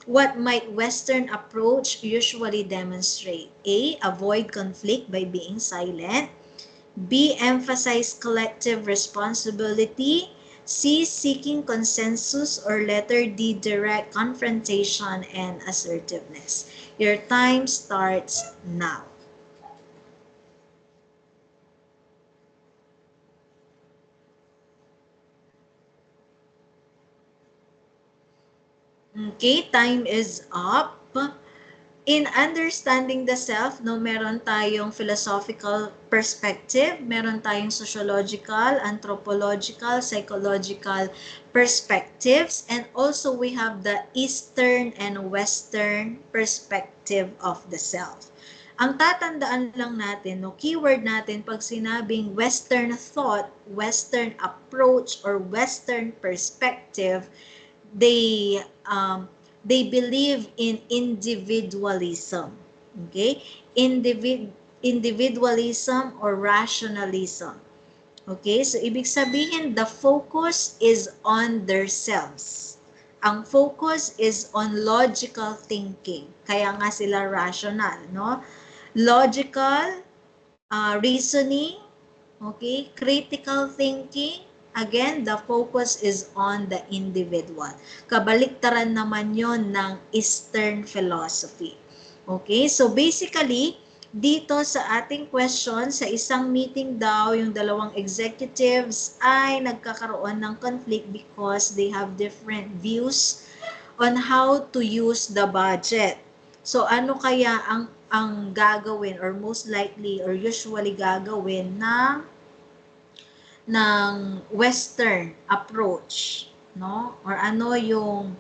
What might Western approach usually demonstrate? A. Avoid conflict by being silent. B. Emphasize collective responsibility. C. Seeking consensus. Or letter D. Direct confrontation and assertiveness. Your time starts now. Okay, time is up. In understanding the self, no, meron tayong philosophical perspective, meron tayong sociological, anthropological, psychological perspectives, and also we have the Eastern and Western perspective of the self. Ang tatandaan lang natin, no, keyword natin pag sinabing Western thought, Western approach, or Western perspective, they believe in individualism. Okay? Individualism or rationalism. Okay? So, ibig sabihin, the focus is on themselves. ang focus is on logical thinking. Kaya nga sila rational, no? Logical, reasoning, okay? Critical thinking. Again, the focus is on the individual. Kabaliktaran naman yon ng Eastern philosophy. Okay? So basically, dito sa ating question, sa isang meeting daw, yung dalawang executives ay nagkakaroon ng conflict because they have different views on how to use the budget. So ano kaya ang gagawin or most likely or usually gagawin ng Western approach, no? Or ano yung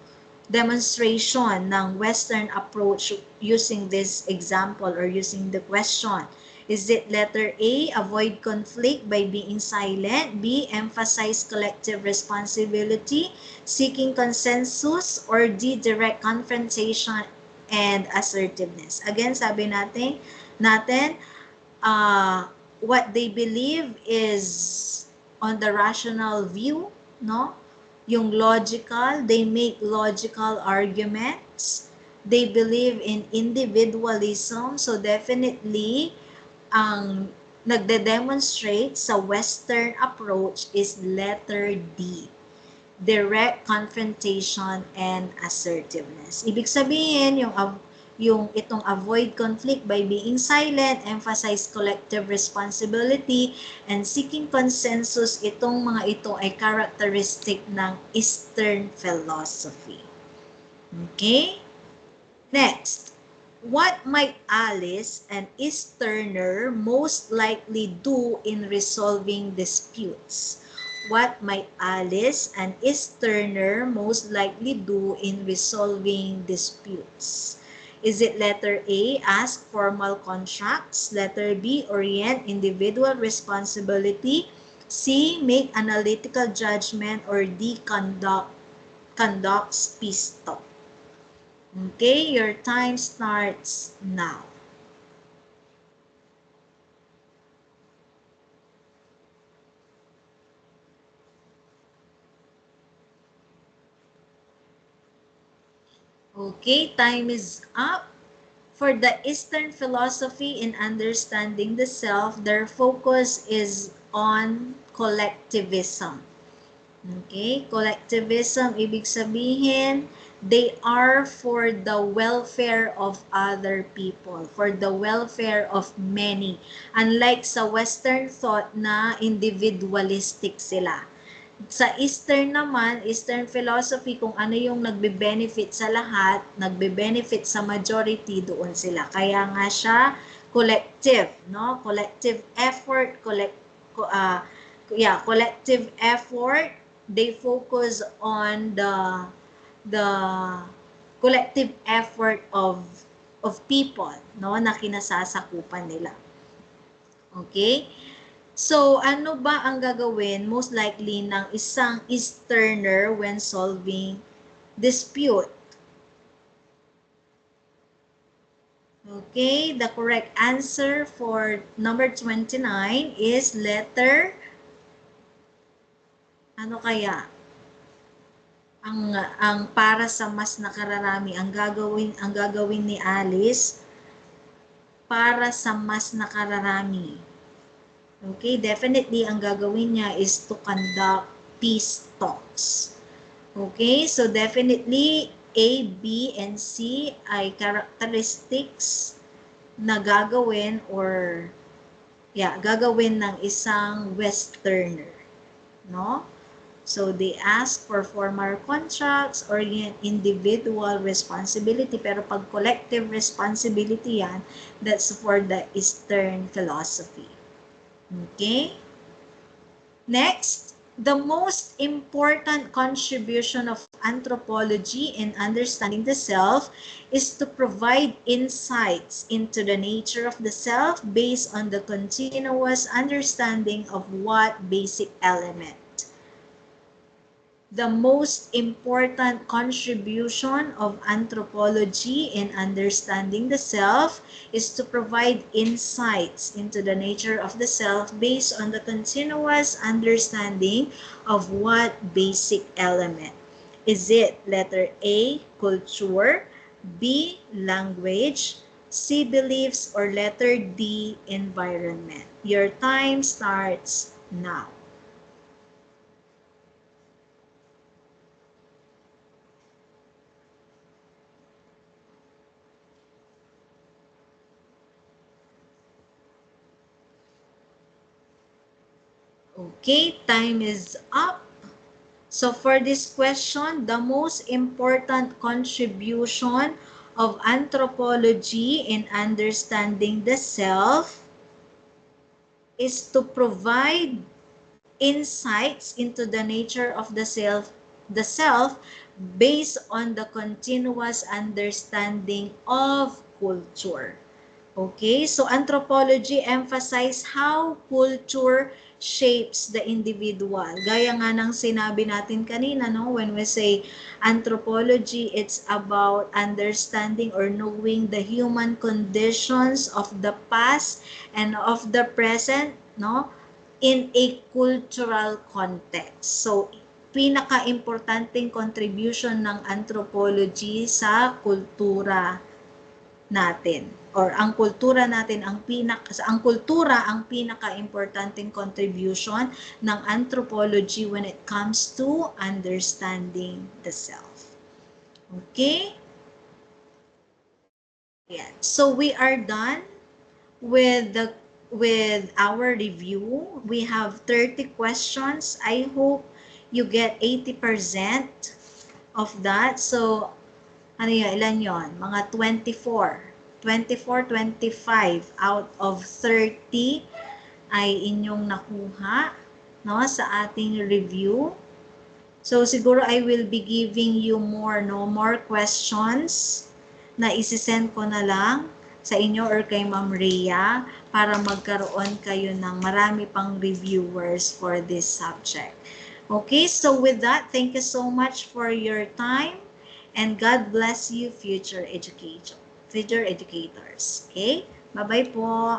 demonstration ng Western approach using this example or using the question? Is it letter A, avoid conflict by being silent, B, emphasize collective responsibility, seeking consensus, or D, direct confrontation and assertiveness? Again, sabi natin, what they believe is on the rational view, no? Yung logical, they make logical arguments. They believe in individualism. So definitely, ang nagde-demonstrate sa Western approach is letter D. Direct confrontation and assertiveness. Ibig sabihin, yung itong avoid conflict by being silent, emphasize collective responsibility, and seeking consensus, itong mga ito ay characteristic ng Eastern philosophy. Okay? Next, what might Alice and Easterner most likely do in resolving disputes? What might Alice and Easterner most likely do in resolving disputes? Is it letter A, ask formal contracts, letter B, orient individual responsibility, C, make analytical judgment, or D, conducts peace talk? Okay, your time starts now. Okay, time is up. For the Eastern philosophy in understanding the self, their focus is on collectivism. Okay, collectivism, ibig sabihin, they are for the welfare of other people, for the welfare of many. Unlike sa Western thought na individualistic sila. Sa Eastern naman, Eastern philosophy, kung ano yung nagbe-benefit sa lahat, nagbe-benefit sa majority, doon sila. Kaya nga siya collective, no? Collective effort, collective effort. They focus on the collective effort of people, no, na kinasasakupan nila. Okay? So, ano ba ang gagawin most likely ng isang Easterner when solving dispute? Okay, the correct answer for number 29 is letter, ano kaya? Ang para sa mas nakararami, ang gagawin ni Alice para sa mas nakararami. Okay, definitely ang gagawin niya is to conduct peace talks. Okay, so definitely A, B, and C ay characteristics na gagawin gagawin ng isang Westerner, no? So they ask for formal contracts or individual responsibility, pero pag collective responsibility yan, that's for the Eastern philosophy. Okay? Next, the most important contribution of anthropology in understanding the self is to provide insights into the nature of the self based on the continuous understanding of what basic element. The most important contribution of anthropology in understanding the self is to provide insights into the nature of the self based on the continuous understanding of what basic element. Is it letter A, culture, B, language, C, beliefs, or letter D, environment? Your time starts now. Okay, time is up. So for this question, the most important contribution of anthropology in understanding the self is to provide insights into the nature of the self based on the continuous understanding of culture. Okay, so anthropology emphasize how culture shapes the individual. Gaya nga ng sinabi natin kanina, no? When we say anthropology, it's about understanding or knowing the human conditions of the past and of the present, no? In a cultural context. So, pinaka-importanting contribution ng anthropology sa kultura natin, or ang kultura natin ang kultura ang pinaka-importanting contribution ng anthropology when it comes to understanding the self. Okay? Yeah. So we are done with our review. We have 30 questions. I hope you get 80% of that. So ano yun, ilan yon? Mga 24, 25 out of 30 ay inyong nakuha, no, sa ating review. So siguro I will be giving you more questions na isisend ko na lang sa inyo or kay Ma'am Rhea para magkaroon kayo ng marami pang reviewers for this subject. Okay, so with that, thank you so much for your time. And God bless you, future educators. Okay? Bye-bye po.